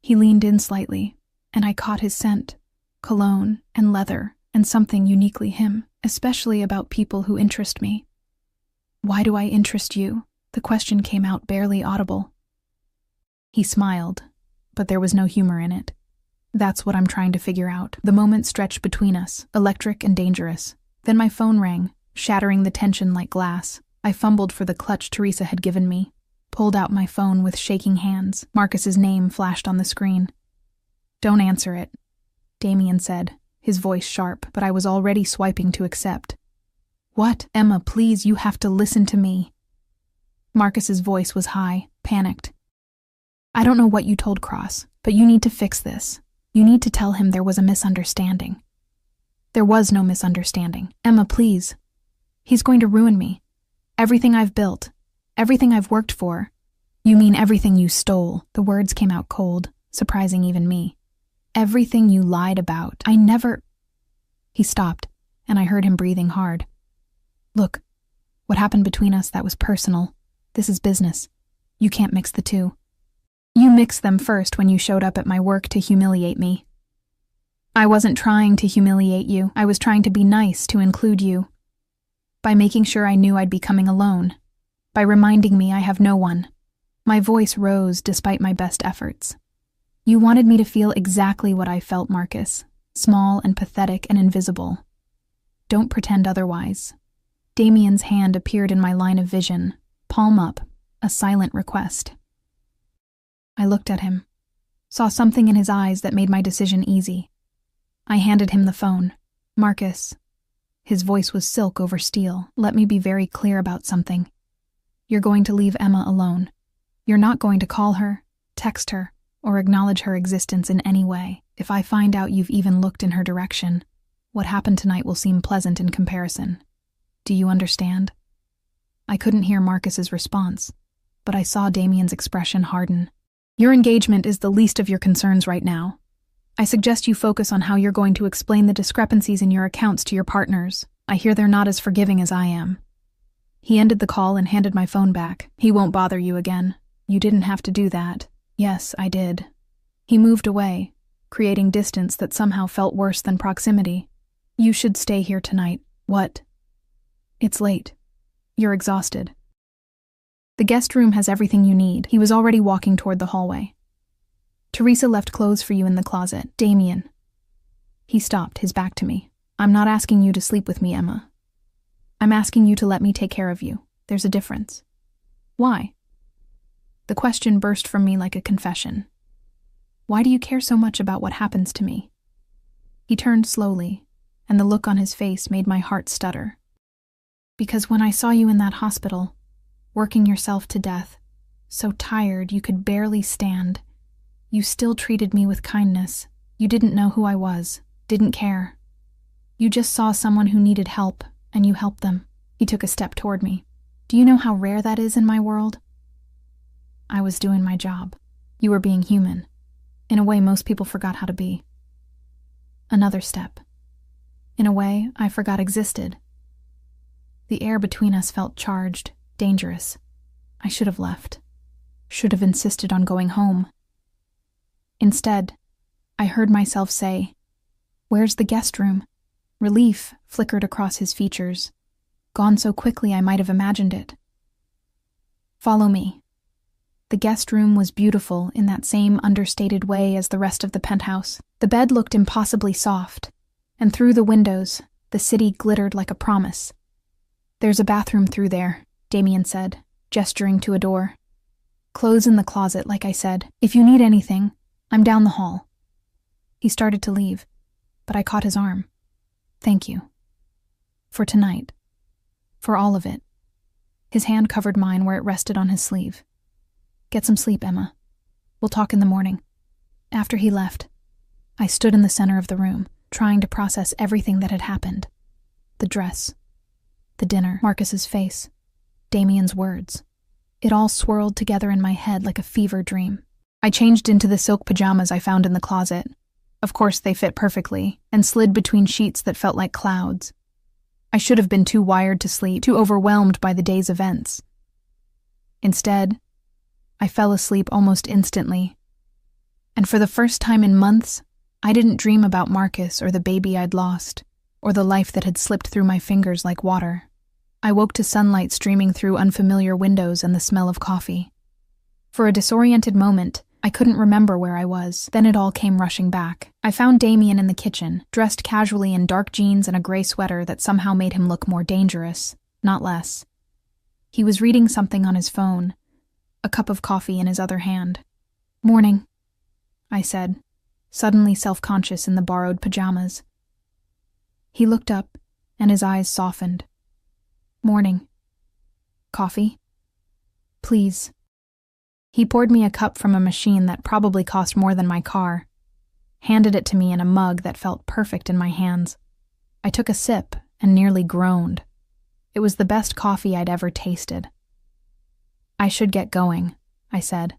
He leaned in slightly, and I caught his scent, cologne and leather, and something uniquely him, especially about people who interest me. Why do I interest you? The question came out barely audible. He smiled, but there was no humor in it. That's what I'm trying to figure out. The moment stretched between us, electric and dangerous. Then my phone rang, shattering the tension like glass. I fumbled for the clutch Teresa had given me, pulled out my phone with shaking hands. Marcus's name flashed on the screen. Don't answer it, Damien said, his voice sharp, but I was already swiping to accept. What? Emma, please, you have to listen to me. Marcus's voice was high, panicked. I don't know what you told Cross, but you need to fix this. You need to tell him there was a misunderstanding. There was no misunderstanding. Emma, please. He's going to ruin me. Everything I've built. Everything I've worked for. You mean everything you stole. The words came out cold, surprising even me. Everything you lied about. I never... He stopped, and I heard him breathing hard. Look, what happened between us, that was personal. This is business. You can't mix the two. You mixed them first when you showed up at my work to humiliate me. I wasn't trying to humiliate you. I was trying to be nice, to include you. By making sure I knew I'd be coming alone. By reminding me I have no one. My voice rose despite my best efforts. You wanted me to feel exactly what I felt, Marcus. Small and pathetic and invisible. Don't pretend otherwise. Damien's hand appeared in my line of vision, palm up, a silent request. I looked at him, saw something in his eyes that made my decision easy. I handed him the phone. Marcus. His voice was silk over steel. Let me be very clear about something. You're going to leave Emma alone. You're not going to call her, text her, or acknowledge her existence in any way. If I find out you've even looked in her direction, what happened tonight will seem pleasant in comparison. Do you understand? I couldn't hear Marcus's response, but I saw Damien's expression harden. Your engagement is the least of your concerns right now. I suggest you focus on how you're going to explain the discrepancies in your accounts to your partners. I hear they're not as forgiving as I am. He ended the call and handed my phone back. He won't bother you again. You didn't have to do that. Yes, I did. He moved away, creating distance that somehow felt worse than proximity. You should stay here tonight. What? It's late. You're exhausted. The guest room has everything you need. He was already walking toward the hallway. Teresa left clothes for you in the closet. Damien. He stopped, his back to me. I'm not asking you to sleep with me, Emma. I'm asking you to let me take care of you. There's a difference. Why? The question burst from me like a confession. Why do you care so much about what happens to me? He turned slowly, and the look on his face made my heart stutter. Because when I saw you in that hospital, working yourself to death, so tired you could barely stand, you still treated me with kindness. You didn't know who I was, didn't care. You just saw someone who needed help, and you helped them. He took a step toward me. Do you know how rare that is in my world? I was doing my job. You were being human, in a way most people forgot how to be. Another step. In a way I forgot existed. The air between us felt charged, dangerous. I should have left. Should have insisted on going home. Instead, I heard myself say, "Where's the guest room?" Relief flickered across his features. Gone so quickly I might have imagined it. "Follow me." The guest room was beautiful in that same understated way as the rest of the penthouse. The bed looked impossibly soft, and through the windows, the city glittered like a promise. "There's a bathroom through there," Damien said, gesturing to a door. "Clothes in the closet, like I said. If you need anything, I'm down the hall." He started to leave, but I caught his arm. "Thank you. For tonight. For all of it." His hand covered mine where it rested on his sleeve. "Get some sleep, Emma. We'll talk in the morning." After he left, I stood in the center of the room, trying to process everything that had happened. The dress, the dinner, Marcus's face, Damien's words. It all swirled together in my head like a fever dream. I changed into the silk pajamas I found in the closet. Of course, they fit perfectly, and slid between sheets that felt like clouds. I should have been too wired to sleep, too overwhelmed by the day's events. Instead, I fell asleep almost instantly. And for the first time in months, I didn't dream about Marcus or the baby I'd lost, or the life that had slipped through my fingers like water. I woke to sunlight streaming through unfamiliar windows and the smell of coffee. For a disoriented moment, I couldn't remember where I was. Then it all came rushing back. I found Damien in the kitchen, dressed casually in dark jeans and a gray sweater that somehow made him look more dangerous, not less. He was reading something on his phone, a cup of coffee in his other hand. "Morning," I said, suddenly self-conscious in the borrowed pajamas. He looked up, and his eyes softened. "Morning. Coffee? Please." He poured me a cup from a machine that probably cost more than my car, handed it to me in a mug that felt perfect in my hands. I took a sip and nearly groaned. It was the best coffee I'd ever tasted. "I should get going," I said,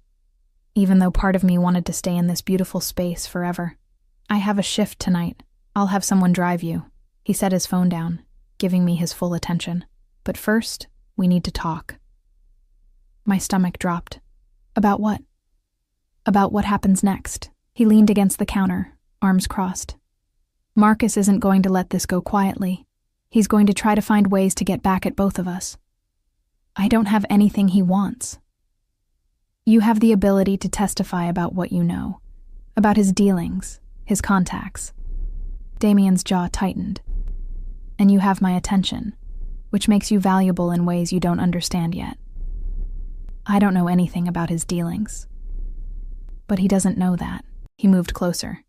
even though part of me wanted to stay in this beautiful space forever. "I have a shift tonight. I'll have someone drive you." He set his phone down, giving me his full attention. "But first, we need to talk." My stomach dropped. "About what?" "About what happens next." He leaned against the counter, arms crossed. "Marcus isn't going to let this go quietly. He's going to try to find ways to get back at both of us. I don't have anything he wants. You have the ability to testify about what you know, about his dealings, his contacts." Damien's jaw tightened. "And you have my attention, which makes you valuable in ways you don't understand yet. I don't know anything about his dealings. But he doesn't know that." He moved closer.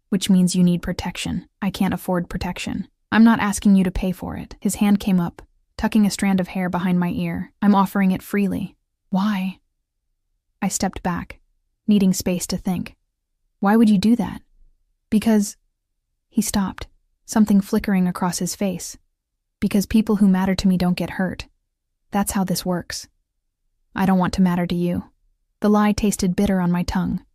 "Which means you need protection. I can't afford protection. I'm not asking you to pay for it." His hand came up, tucking a strand of hair behind my ear. "I'm offering it freely." "Why?" I stepped back, needing space to think. "Why would you do that?" "Because..." He stopped, something flickering across his face. "Because people who matter to me don't get hurt. That's how this works. I don't want to matter to you." The lie tasted bitter on my tongue.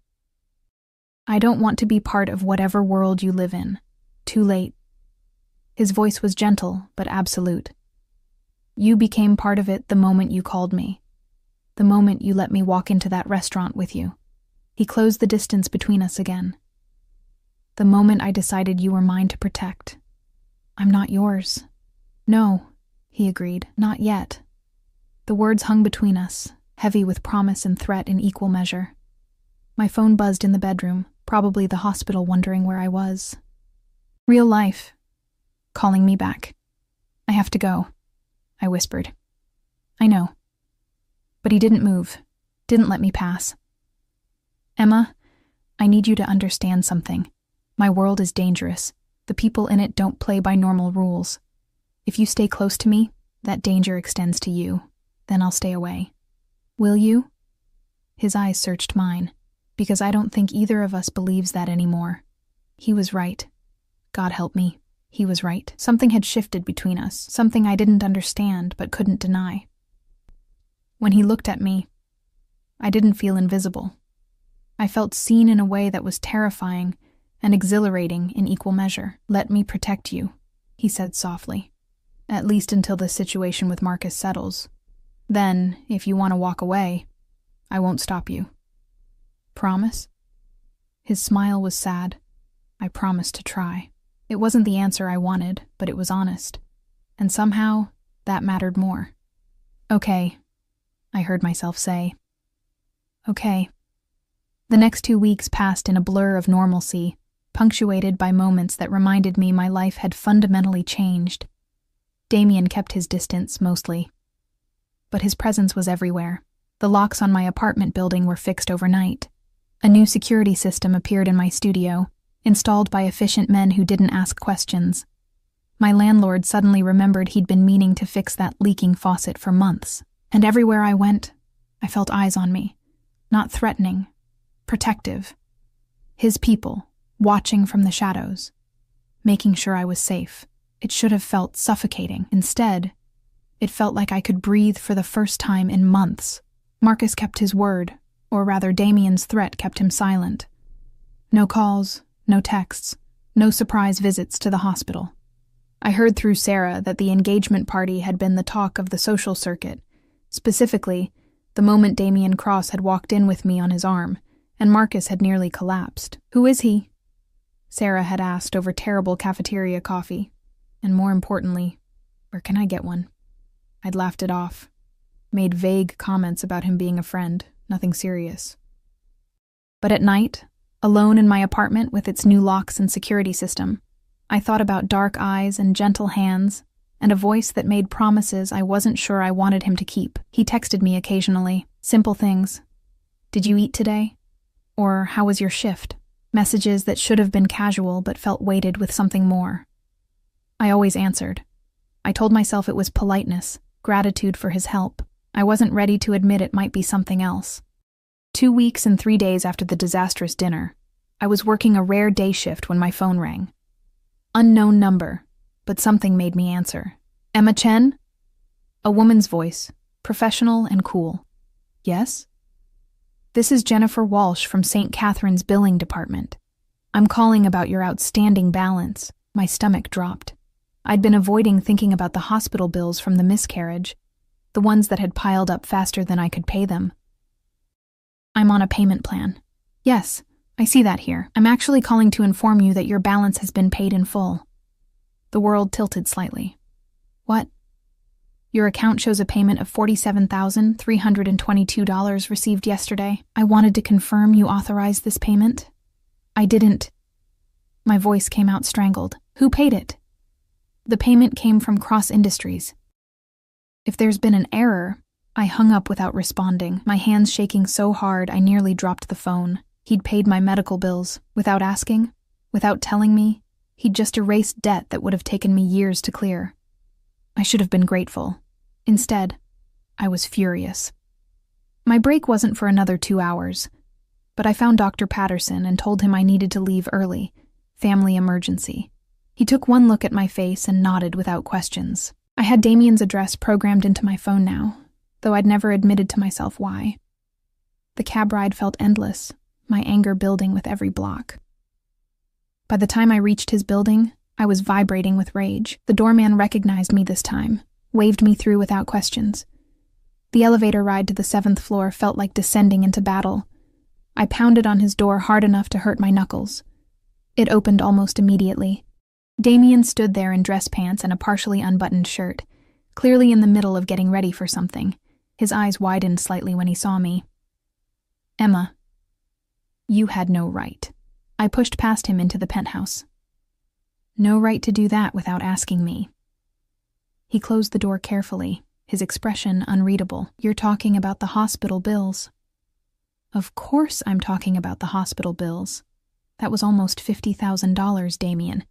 "I don't want to be part of whatever world you live in. Too late." His voice was gentle, but absolute. "You became part of it the moment you called me. The moment you let me walk into that restaurant with you." He closed the distance between us again. "The moment I decided you were mine to protect. I'm not yours." "No," he agreed, "not yet." The words hung between us, heavy with promise and threat in equal measure. My phone buzzed in the bedroom, probably the hospital wondering where I was. "Real life. Calling me back. I have to go," I whispered. "I know." But he didn't move, didn't let me pass. "Emma, I need you to understand something. My world is dangerous. The people in it don't play by normal rules. If you stay close to me, that danger extends to you. Then I'll stay away. Will you?" His eyes searched mine, because I don't think either of us believes that anymore. He was right. God help me, he was right. Something had shifted between us, something I didn't understand but couldn't deny. When he looked at me, I didn't feel invisible. I felt seen in a way that was terrifying and exhilarating in equal measure. "Let me protect you," he said softly. "At least until the situation with Marcus settles. Then, if you want to walk away, I won't stop you. Promise? His smile was sad. I promised to try. It wasn't the answer I wanted, but it was honest. And somehow, that mattered more. Okay, I heard myself say. Okay. The next 2 weeks passed in a blur of normalcy, punctuated by moments that reminded me my life had fundamentally changed. Damien kept his distance, mostly. But his presence was everywhere. The locks on my apartment building were fixed overnight. A new security system appeared in my studio, installed by efficient men who didn't ask questions. My landlord suddenly remembered he'd been meaning to fix that leaking faucet for months. And everywhere I went, I felt eyes on me. Not threatening, protective. His people, watching from the shadows, making sure I was safe. It should have felt suffocating. Instead, it felt like I could breathe for the first time in months. Marcus kept his word, or rather Damien's threat kept him silent. No calls, no texts, no surprise visits to the hospital. I heard through Sarah that the engagement party had been the talk of the social circuit. Specifically, the moment Damien Cross had walked in with me on his arm, and Marcus had nearly collapsed. "Who is he?" Sarah had asked over terrible cafeteria coffee. And more importantly, where can I get one? I'd laughed it off, made vague comments about him being a friend, nothing serious. But at night, alone in my apartment with its new locks and security system, I thought about dark eyes and gentle hands, and a voice that made promises I wasn't sure I wanted him to keep. He texted me occasionally, simple things. "Did you eat today?" Or "How was your shift?" Messages that should have been casual but felt weighted with something more. I always answered. I told myself it was politeness, gratitude for his help. I wasn't ready to admit it might be something else. 2 weeks and 3 days after the disastrous dinner, I was working a rare day shift when my phone rang. Unknown number, but something made me answer. "Emma Chen?" A woman's voice, professional and cool. "Yes?" "This is Jennifer Walsh from St. Catherine's billing department. I'm calling about your outstanding balance." My stomach dropped. I'd been avoiding thinking about the hospital bills from the miscarriage, the ones that had piled up faster than I could pay them. "I'm on a payment plan." "Yes, I see that here. I'm actually calling to inform you that your balance has been paid in full." The world tilted slightly. "What?" "Your account shows a payment of $47,322 received yesterday. I wanted to confirm you authorized this payment." "I didn't." My voice came out strangled. "Who paid it?" "The payment came from Cross Industries." If there's been an error, I hung up without responding, my hands shaking so hard I nearly dropped the phone. He'd paid my medical bills, without asking, without telling me. He'd just erased debt that would have taken me years to clear. I should have been grateful. Instead, I was furious. My break wasn't for another 2 hours, but I found Dr. Patterson and told him I needed to leave early. Family emergency. He took one look at my face and nodded without questions. I had Damien's address programmed into my phone now, though I'd never admitted to myself why. The cab ride felt endless, my anger building with every block. By the time I reached his building, I was vibrating with rage. The doorman recognized me this time, waved me through without questions. The elevator ride to the 7th floor felt like descending into battle. I pounded on his door hard enough to hurt my knuckles. It opened almost immediately. Damien stood there in dress pants and a partially unbuttoned shirt, clearly in the middle of getting ready for something. His eyes widened slightly when he saw me. "Emma, you had no right." I pushed past him into the penthouse. "No right to do that without asking me." He closed the door carefully, his expression unreadable. "You're talking about the hospital bills." "Of course I'm talking about the hospital bills. That was almost $50,000, Damien.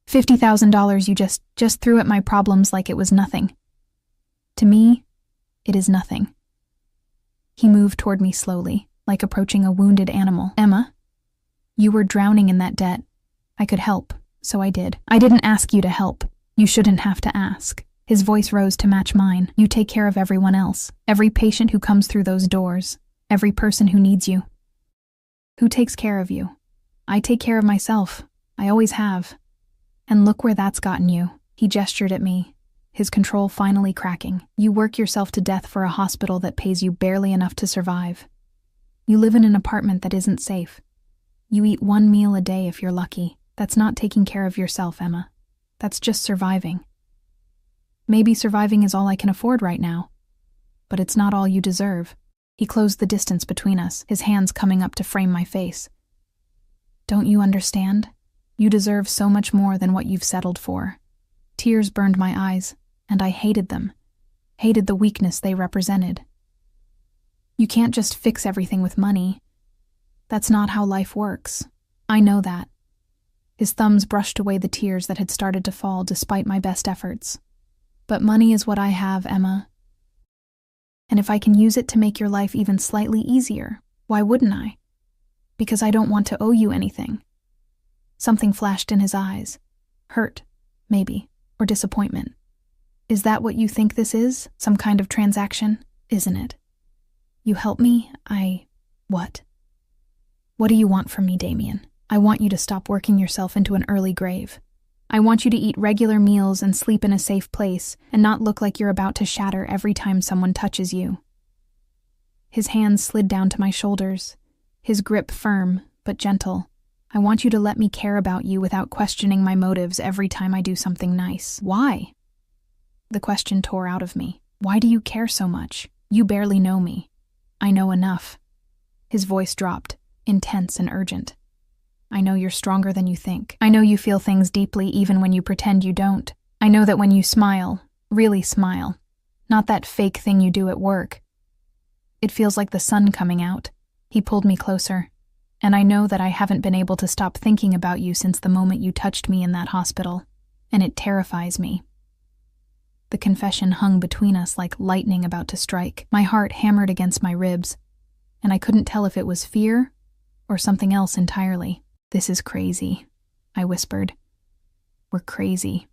$50,000 you just threw at my problems like it was nothing. To me, it is nothing." He moved toward me slowly, like approaching a wounded animal. "Emma, you were drowning in that debt. I could help, so I did. I didn't ask you to help. You shouldn't have to ask." His voice rose to match mine. "You take care of everyone else, every patient who comes through those doors, every person who needs you." "Who takes care of you?" "I take care of myself. I always have. And look where that's gotten you." He gestured at me, his control finally cracking. "You work yourself to death for a hospital that pays you barely enough to survive. You live in an apartment that isn't safe. You eat 1 meal a day if you're lucky. That's not taking care of yourself, Emma. That's just surviving. Maybe surviving is all I can afford right now. But it's not all you deserve. He closed the distance between us, his hands coming up to frame my face. Don't you understand? You deserve so much more than what you've settled for. Tears burned my eyes, and I hated them. Hated the weakness they represented. You can't just fix everything with money. That's not how life works. I know that. His thumbs brushed away the tears that had started to fall despite my best efforts. But money is what I have, Emma. And if I can use it to make your life even slightly easier, why wouldn't I? Because I don't want to owe you anything. Something flashed in his eyes. Hurt, maybe, or disappointment. Is that what you think this is? Some kind of transaction? Isn't it? You help me? What? What do you want from me, Damien? I want you to stop working yourself into an early grave. I want you to eat regular meals and sleep in a safe place and not look like you're about to shatter every time someone touches you. His hands slid down to my shoulders, his grip firm but gentle. I want you to let me care about you without questioning my motives every time I do something nice. Why? The question tore out of me. Why do you care so much? You barely know me. I know enough. His voice dropped, intense and urgent. I know you're stronger than you think. I know you feel things deeply even when you pretend you don't. I know that when you smile, really smile, not that fake thing you do at work. It feels like the sun coming out. He pulled me closer, and I know that I haven't been able to stop thinking about you since the moment you touched me in that hospital, and it terrifies me. The confession hung between us like lightning about to strike. My heart hammered against my ribs, and I couldn't tell if it was fear or something else entirely. This is crazy, I whispered. We're crazy.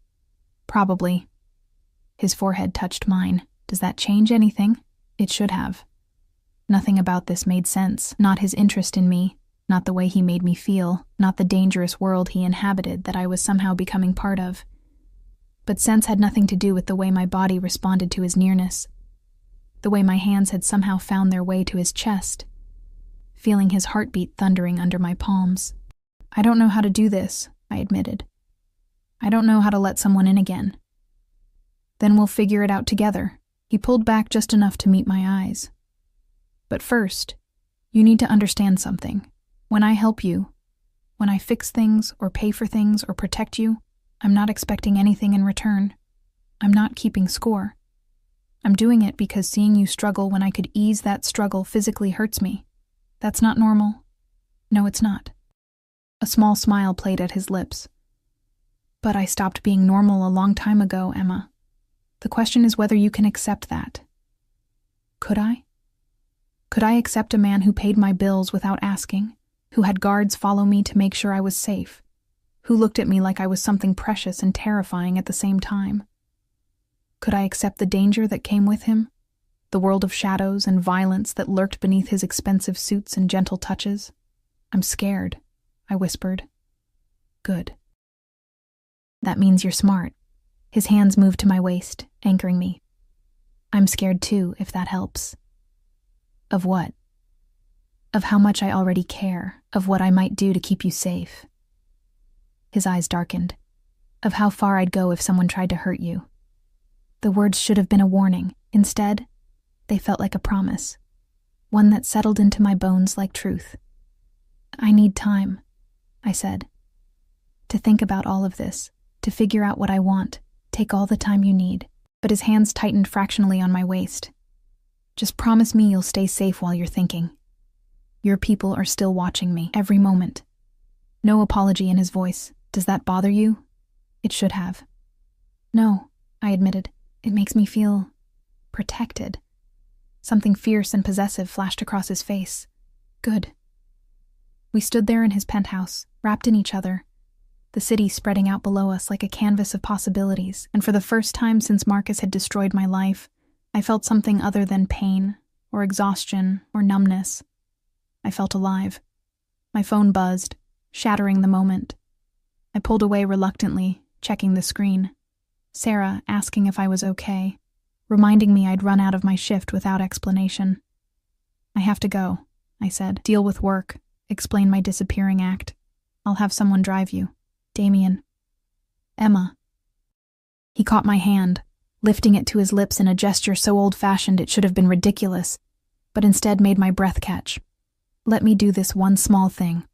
Probably. His forehead touched mine. Does that change anything? It should have. Nothing about this made sense. Not his interest in me, not the way he made me feel, not the dangerous world he inhabited that I was somehow becoming part of. But sense had nothing to do with the way my body responded to his nearness, the way my hands had somehow found their way to his chest, feeling his heartbeat thundering under my palms. I don't know how to do this, I admitted. I don't know how to let someone in again. Then we'll figure it out together. He pulled back just enough to meet my eyes. But first, you need to understand something. When I help you, when I fix things or pay for things or protect you, I'm not expecting anything in return. I'm not keeping score. I'm doing it because seeing you struggle when I could ease that struggle physically hurts me. That's not normal. No, it's not. A small smile played at his lips. But I stopped being normal a long time ago, Emma. The question is whether you can accept that. Could I? Could I accept a man who paid my bills without asking, who had guards follow me to make sure I was safe, who looked at me like I was something precious and terrifying at the same time? Could I accept the danger that came with him, the world of shadows and violence that lurked beneath his expensive suits and gentle touches? I'm scared, I whispered. Good. That means you're smart. His hands moved to my waist, anchoring me. I'm scared too, if that helps. Of what? Of how much I already care, of what I might do to keep you safe. His eyes darkened. Of how far I'd go if someone tried to hurt you. The words should have been a warning. Instead, they felt like a promise, one that settled into my bones like truth. I need time, I said, to think about all of this, to figure out what I want. Take all the time you need. But his hands tightened fractionally on my waist. Just promise me you'll stay safe while you're thinking. Your people are still watching me, every moment. No apology in his voice. Does that bother you? It should have. No, I admitted. It makes me feel protected. Something fierce and possessive flashed across his face. Good. We stood there in his penthouse, wrapped in each other, the city spreading out below us like a canvas of possibilities, and for the first time since Marcus had destroyed my life, I felt something other than pain, or exhaustion, or numbness. I felt alive. My phone buzzed, shattering the moment. I pulled away reluctantly, checking the screen. Sarah asking if I was okay, reminding me I'd run out of my shift without explanation. I have to go, I said. Deal with work. Explain my disappearing act. I'll have someone drive you. Damien. Emma. He caught my hand, lifting it to his lips in a gesture so old-fashioned it should have been ridiculous, but instead made my breath catch. Let me do this one small thing.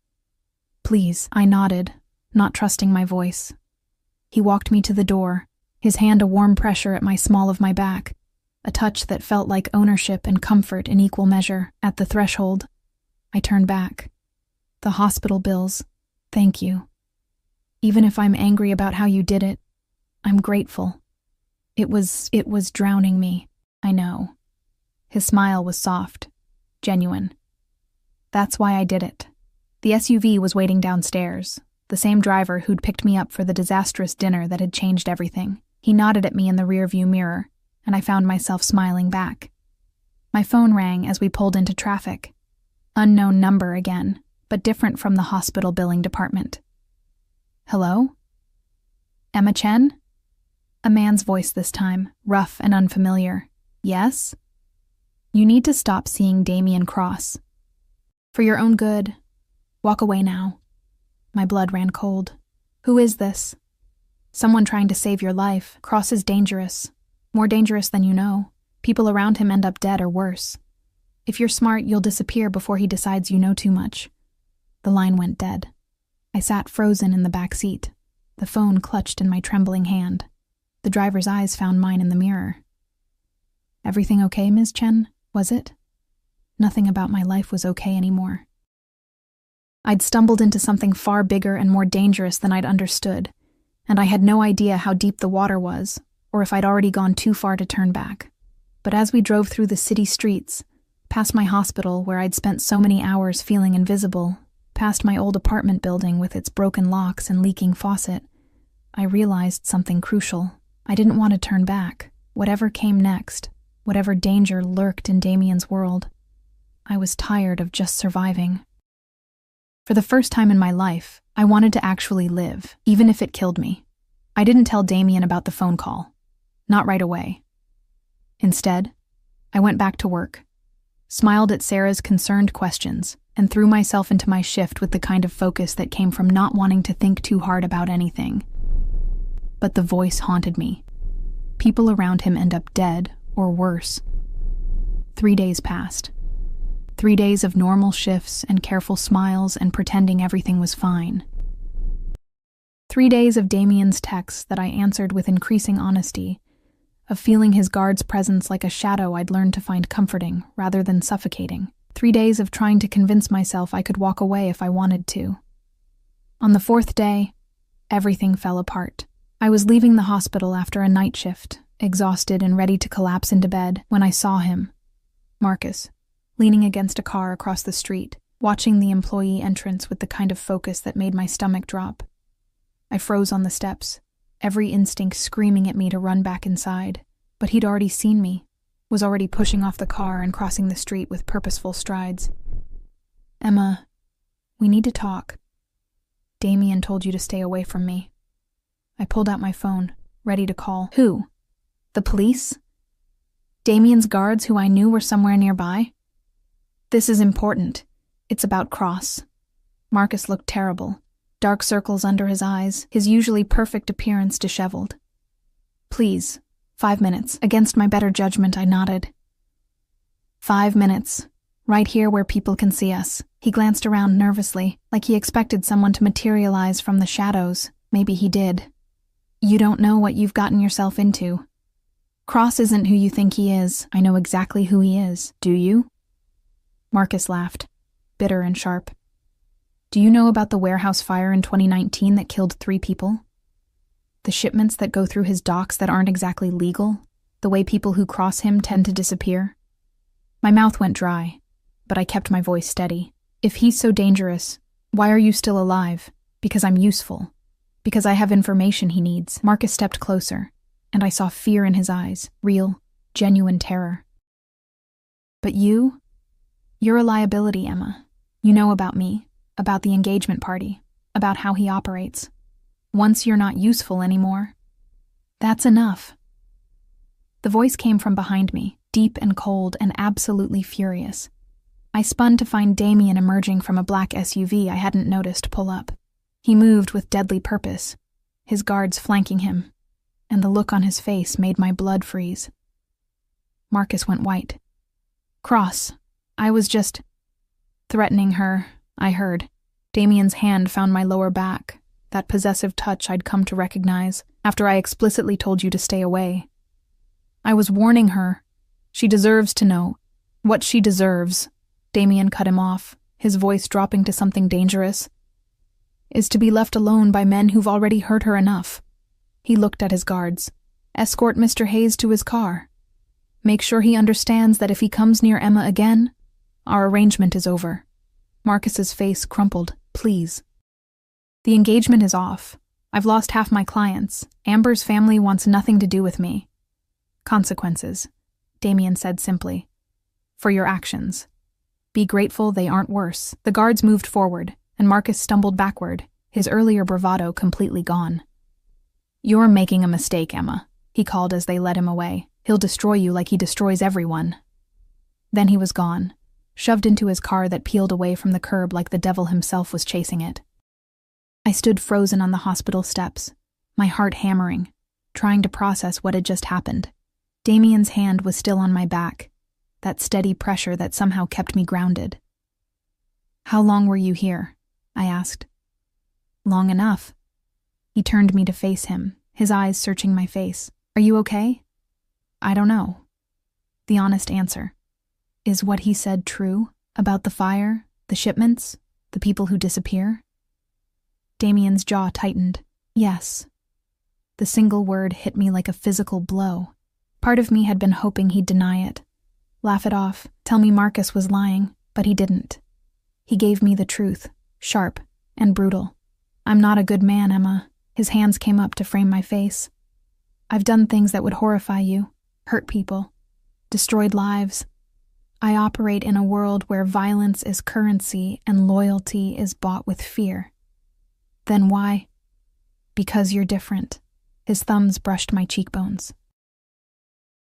Please, I nodded, not trusting my voice. He walked me to the door, his hand a warm pressure at my small of my back, a touch that felt like ownership and comfort in equal measure. At the threshold, I turned back. The hospital bills, thank you. Even if I'm angry about how you did it, I'm grateful. It was drowning me, I know. His smile was soft, genuine. That's why I did it. The SUV was waiting downstairs, the same driver who'd picked me up for the disastrous dinner that had changed everything. He nodded at me in the rearview mirror, and I found myself smiling back. My phone rang as we pulled into traffic. Unknown number again, but different from the hospital billing department. Hello? Emma Chen? A man's voice this time, rough and unfamiliar. Yes? You need to stop seeing Damien Cross. For your own good, walk away now. My blood ran cold. Who is this? Someone trying to save your life. Cross is dangerous. More dangerous than you know. People around him end up dead or worse. If you're smart, you'll disappear before he decides you know too much. The line went dead. I sat frozen in the back seat, the phone clutched in my trembling hand. The driver's eyes found mine in the mirror. Everything okay, Ms. Chen? Was it? Nothing about my life was okay anymore. I'd stumbled into something far bigger and more dangerous than I'd understood, and I had no idea how deep the water was, or if I'd already gone too far to turn back. But as we drove through the city streets, past my hospital where I'd spent so many hours feeling invisible, past my old apartment building with its broken locks and leaking faucet, I realized something crucial. I didn't want to turn back. Whatever came next, whatever danger lurked in Damien's world, I was tired of just surviving. For the first time in my life, I wanted to actually live, even if it killed me. I didn't tell Damien about the phone call. Not right away. Instead, I went back to work, smiled at Sarah's concerned questions, and threw myself into my shift with the kind of focus that came from not wanting to think too hard about anything. But the voice haunted me. People around him end up dead, or worse. 3 days passed. 3 days of normal shifts and careful smiles and pretending everything was fine. 3 days of Damien's texts that I answered with increasing honesty, of feeling his guard's presence like a shadow I'd learned to find comforting rather than suffocating. 3 days of trying to convince myself I could walk away if I wanted to. On the 4th day, everything fell apart. I was leaving the hospital after a night shift, exhausted and ready to collapse into bed, when I saw him, Marcus, leaning against a car across the street, watching the employee entrance with the kind of focus that made my stomach drop. I froze on the steps, every instinct screaming at me to run back inside, but he'd already seen me, was already pushing off the car and crossing the street with purposeful strides. Emma, we need to talk. Damien told you to stay away from me. I pulled out my phone, ready to call. Who? The police? Damien's guards who I knew were somewhere nearby? This is important. It's about Cross. Marcus looked terrible, dark circles under his eyes, his usually perfect appearance disheveled. Please, 5 minutes. Against my better judgment, I nodded. 5 minutes. Right here where people can see us. He glanced around nervously, like he expected someone to materialize from the shadows. Maybe he did. You don't know what you've gotten yourself into. Cross isn't who you think he is. I know exactly who he is. Do you? Marcus laughed, bitter and sharp. Do you know about the warehouse fire in 2019 that killed 3 people? The shipments that go through his docks that aren't exactly legal? The way people who cross him tend to disappear? My mouth went dry, but I kept my voice steady. If he's so dangerous, why are you still alive? Because I'm useful. Because I have information he needs. Marcus stepped closer, and I saw fear in his eyes, real, genuine terror. But you're a liability, Emma. You know about me, about the engagement party, about how he operates. Once you're not useful anymore, that's enough. The voice came from behind me, deep and cold and absolutely furious. I spun to find Damien emerging from a black SUV I hadn't noticed pull up. He moved with deadly purpose, his guards flanking him, and the look on his face made my blood freeze. Marcus went white. Cross, I was just threatening her, I heard. Damien's hand found my lower back, that possessive touch I'd come to recognize after I explicitly told you to stay away. I was warning her. She deserves to know. What she deserves, Damien cut him off, his voice dropping to something dangerous, is to be left alone by men who've already hurt her enough. He looked at his guards. Escort Mr. Hayes to his car. Make sure he understands that if he comes near Emma again, our arrangement is over. Marcus's face crumpled. Please. The engagement is off. I've lost half my clients. Amber's family wants nothing to do with me. Consequences, Damien said simply. For your actions. Be grateful they aren't worse. The guards moved forward, and Marcus stumbled backward, his earlier bravado completely gone. You're making a mistake, Emma, he called as they led him away. He'll destroy you like he destroys everyone. Then he was gone, shoved into his car that peeled away from the curb like the devil himself was chasing it. I stood frozen on the hospital steps, my heart hammering, trying to process what had just happened. Damien's hand was still on my back, that steady pressure that somehow kept me grounded. How long were you here? I asked. Long enough. He turned me to face him, his eyes searching my face. Are you okay? I don't know. The honest answer. Is what he said true about the fire, the shipments, the people who disappear? Damien's jaw tightened. Yes. The single word hit me like a physical blow. Part of me had been hoping he'd deny it, laugh it off, tell me Marcus was lying, but he didn't. He gave me the truth, sharp and brutal. I'm not a good man, Emma. His hands came up to frame my face. I've done things that would horrify you, hurt people, destroyed lives. I operate in a world where violence is currency and loyalty is bought with fear. Then why? Because you're different. His thumbs brushed my cheekbones.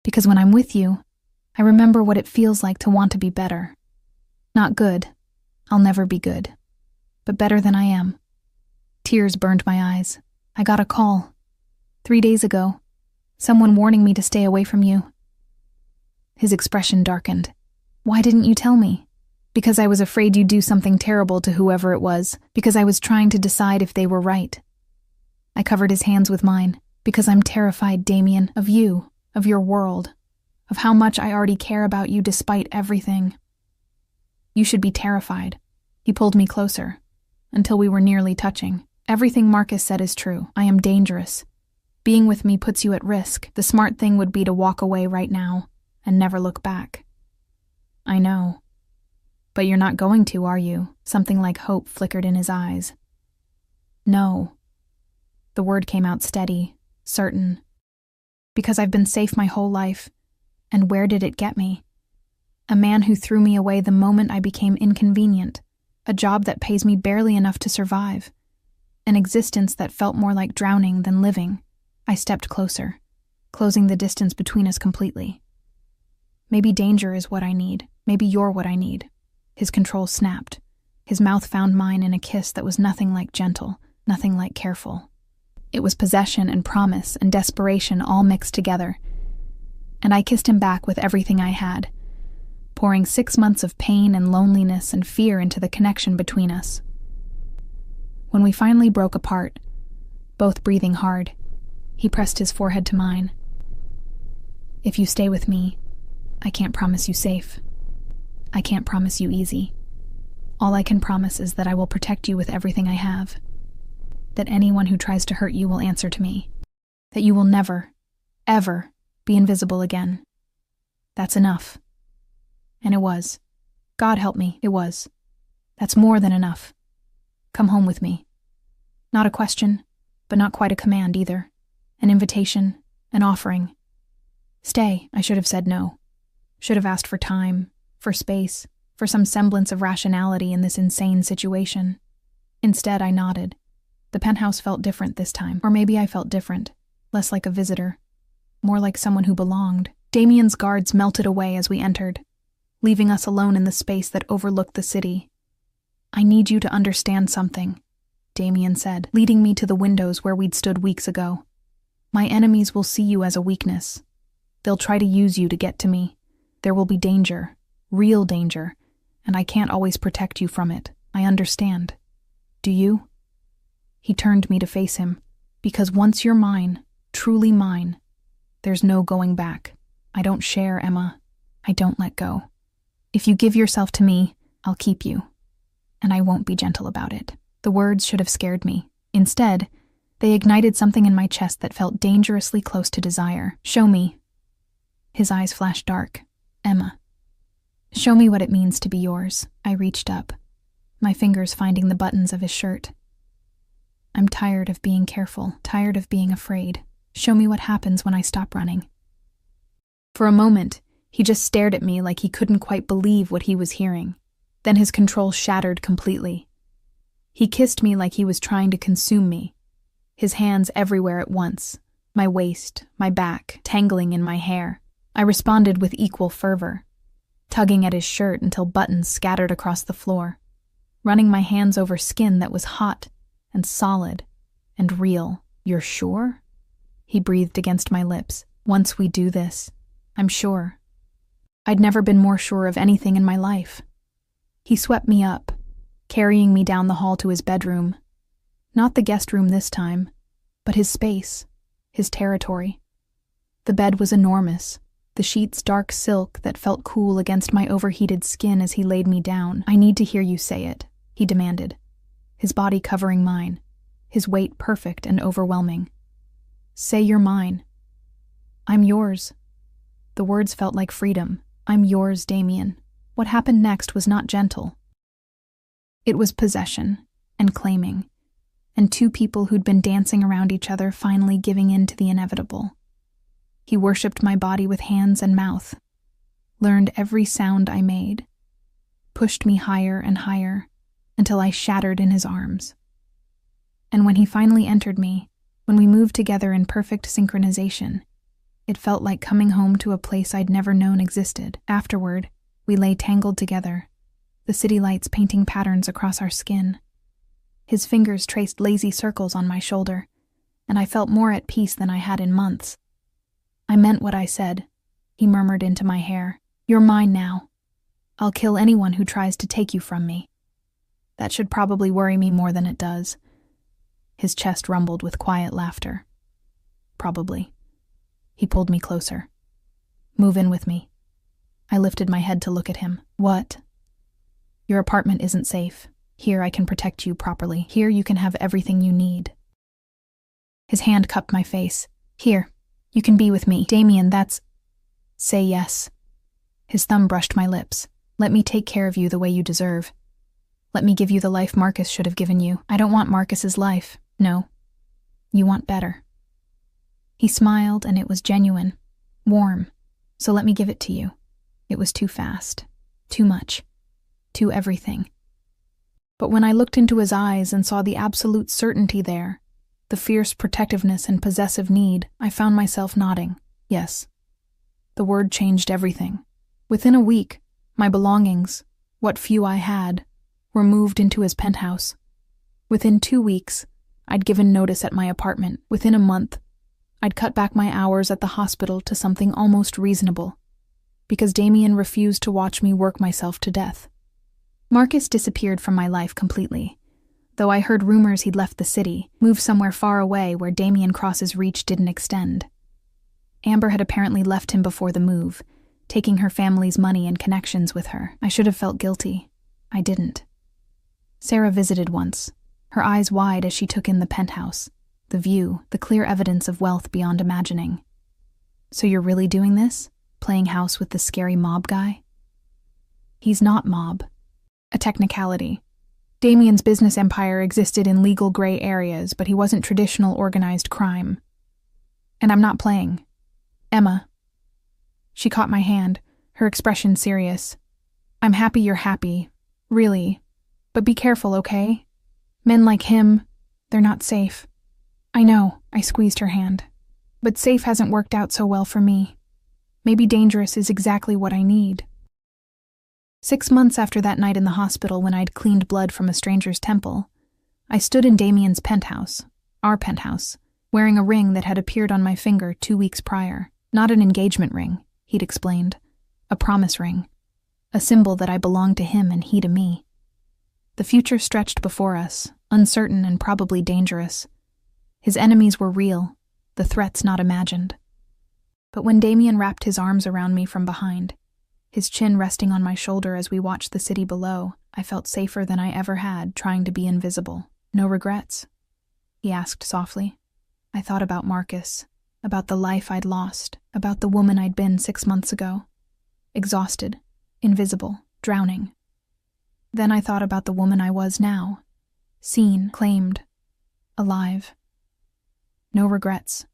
Because when I'm with you, I remember what it feels like to want to be better. Not good. I'll never be good. But better than I am. Tears burned my eyes. I got a call. 3 days ago. Someone warning me to stay away from you. His expression darkened. Why didn't you tell me? Because I was afraid you'd do something terrible to whoever it was, because I was trying to decide if they were right. I covered his hands with mine, because I'm terrified, Damien, of you, of your world, of how much I already care about you despite everything. You should be terrified. He pulled me closer, until we were nearly touching. Everything Marcus said is true. I am dangerous. Being with me puts you at risk. The smart thing would be to walk away right now, and never look back. I know. But you're not going to, are you? Something like hope flickered in his eyes. No. The word came out steady, certain. Because I've been safe my whole life. And where did it get me? A man who threw me away the moment I became inconvenient. A job that pays me barely enough to survive. An existence that felt more like drowning than living. I stepped closer, closing the distance between us completely. Maybe danger is what I need. Maybe you're what I need. His control snapped. His mouth found mine in a kiss that was nothing like gentle, nothing like careful. It was possession and promise and desperation all mixed together. And I kissed him back with everything I had, pouring 6 months of pain and loneliness and fear into the connection between us. When we finally broke apart, both breathing hard, he pressed his forehead to mine. If you stay with me, I can't promise you safe. I can't promise you easy. All I can promise is that I will protect you with everything I have. That anyone who tries to hurt you will answer to me. That you will never, ever be invisible again. That's enough. And it was. God help me, it was. That's more than enough. Come home with me. Not a question, but not quite a command either. An invitation, an offering. Stay, I should have said no. Should have asked for time, for space, for some semblance of rationality in this insane situation. Instead, I nodded. The penthouse felt different this time, or maybe I felt different, less like a visitor, more like someone who belonged. Damien's guards melted away as we entered. leaving us alone in the space that overlooked the city. "I need you to understand something," Damien said, leading me to the windows where we'd stood weeks ago. "My enemies will see you as a weakness. They'll try to use you to get to me. There will be danger, real danger, and I can't always protect you from it. I understand. Do you?" He turned me to face him. "Because once you're mine, truly mine, there's no going back. I don't share, Emma. I don't let go. If you give yourself to me, I'll keep you. And I won't be gentle about it." The words should have scared me. Instead, they ignited something in my chest that felt dangerously close to desire. "Show me." His eyes flashed dark. "Emma, show me what it means to be yours." I reached up, my fingers finding the buttons of his shirt. "I'm tired of being careful, tired of being afraid. Show me what happens when I stop running." For a moment, he just stared at me like he couldn't quite believe what he was hearing. Then his control shattered completely. He kissed me like he was trying to consume me, his hands everywhere at once, my waist, my back, tangling in my hair. I responded with equal fervor, tugging at his shirt until buttons scattered across the floor, running my hands over skin that was hot and solid and real. "You're sure?" He breathed against my lips. "Once we do this, I'm sure." I'd never been more sure of anything in my life. He swept me up, carrying me down the hall to his bedroom. Not the guest room this time, but his space, his territory. The bed was enormous, the sheets dark silk that felt cool against my overheated skin as he laid me down. "I need to hear you say it," he demanded, his body covering mine, his weight perfect and overwhelming. "Say you're mine." "I'm yours." The words felt like freedom. "I'm yours, Damien." What happened next was not gentle. It was possession and claiming, and two people who'd been dancing around each other finally giving in to the inevitable. He worshipped my body with hands and mouth, learned every sound I made, pushed me higher and higher until I shattered in his arms. And when he finally entered me, when we moved together in perfect synchronization, it felt like coming home to a place I'd never known existed. Afterward, we lay tangled together, the city lights painting patterns across our skin. His fingers traced lazy circles on my shoulder, and I felt more at peace than I had in months. "I meant what I said," he murmured into my hair. "You're mine now. I'll kill anyone who tries to take you from me." That should probably worry me more than it does. His chest rumbled with quiet laughter. "Probably." He pulled me closer. "Move in with me." I lifted my head to look at him. "What?" "Your apartment isn't safe. Here I can protect you properly. Here you can have everything you need." His hand cupped my face. "Here, you can be with me. Damien, that's—" "Say yes." His thumb brushed my lips. "Let me take care of you the way you deserve. Let me give you the life Marcus should have given you. I don't want Marcus's life. No. You want better." He smiled, and it was genuine, warm. "So let me give it to you." It was too fast, too much, too everything. But when I looked into his eyes and saw the absolute certainty there, the fierce protectiveness and possessive need, I found myself nodding. Yes. The word changed everything. Within a week, my belongings, what few I had, were moved into his penthouse. Within 2 weeks, I'd given notice at my apartment. Within a month, I'd cut back my hours at the hospital to something almost reasonable, because Damien refused to watch me work myself to death. Marcus disappeared from my life completely, though I heard rumors he'd left the city, moved somewhere far away where Damien Cross's reach didn't extend. Amber had apparently left him before the move, taking her family's money and connections with her. I should have felt guilty. I didn't. Sarah visited once, her eyes wide as she took in the penthouse, the view, the clear evidence of wealth beyond imagining. "So you're really doing this? Playing house with the scary mob guy?" "He's not mob. A technicality. Damien's business empire existed in legal gray areas, but he wasn't traditional organized crime. And I'm not playing. Emma." She caught my hand, her expression serious. "I'm happy you're happy. Really. But be careful, okay? Men like him, they're not safe." "I know," I squeezed her hand. "But safe hasn't worked out so well for me. Maybe dangerous is exactly what I need." 6 months after that night in the hospital when I'd cleaned blood from a stranger's temple, I stood in Damien's penthouse, our penthouse, wearing a ring that had appeared on my finger 2 weeks prior. Not an engagement ring, he'd explained. A promise ring. A symbol that I belonged to him and he to me. The future stretched before us, uncertain and probably dangerous. His enemies were real, the threats not imagined. But when Damien wrapped his arms around me from behind, his chin resting on my shoulder as we watched the city below, I felt safer than I ever had, trying to be invisible. No regrets? He asked softly. I thought about Marcus, about the life I'd lost, about the woman I'd been 6 months ago. Exhausted, invisible, drowning. Then I thought about the woman I was now. Seen, claimed, alive. No regrets.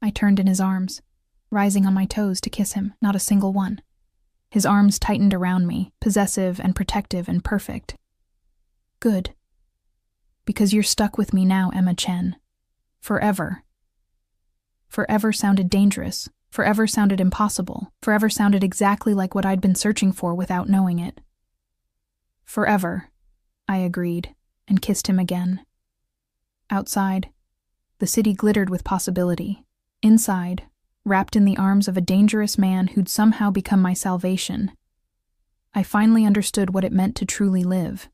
I turned in his arms, rising on my toes to kiss him, not a single one. His arms tightened around me, possessive and protective and perfect. Good. Because you're stuck with me now, Emma Chen. Forever. Forever sounded dangerous. Forever sounded impossible. Forever sounded exactly like what I'd been searching for without knowing it. Forever, I agreed, and kissed him again. Outside, the city glittered with possibility. Inside, wrapped in the arms of a dangerous man who'd somehow become my salvation, I finally understood what it meant to truly live.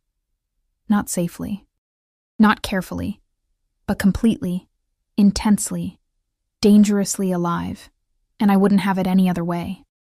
Not safely, not carefully, but completely, intensely, dangerously alive, and I wouldn't have it any other way.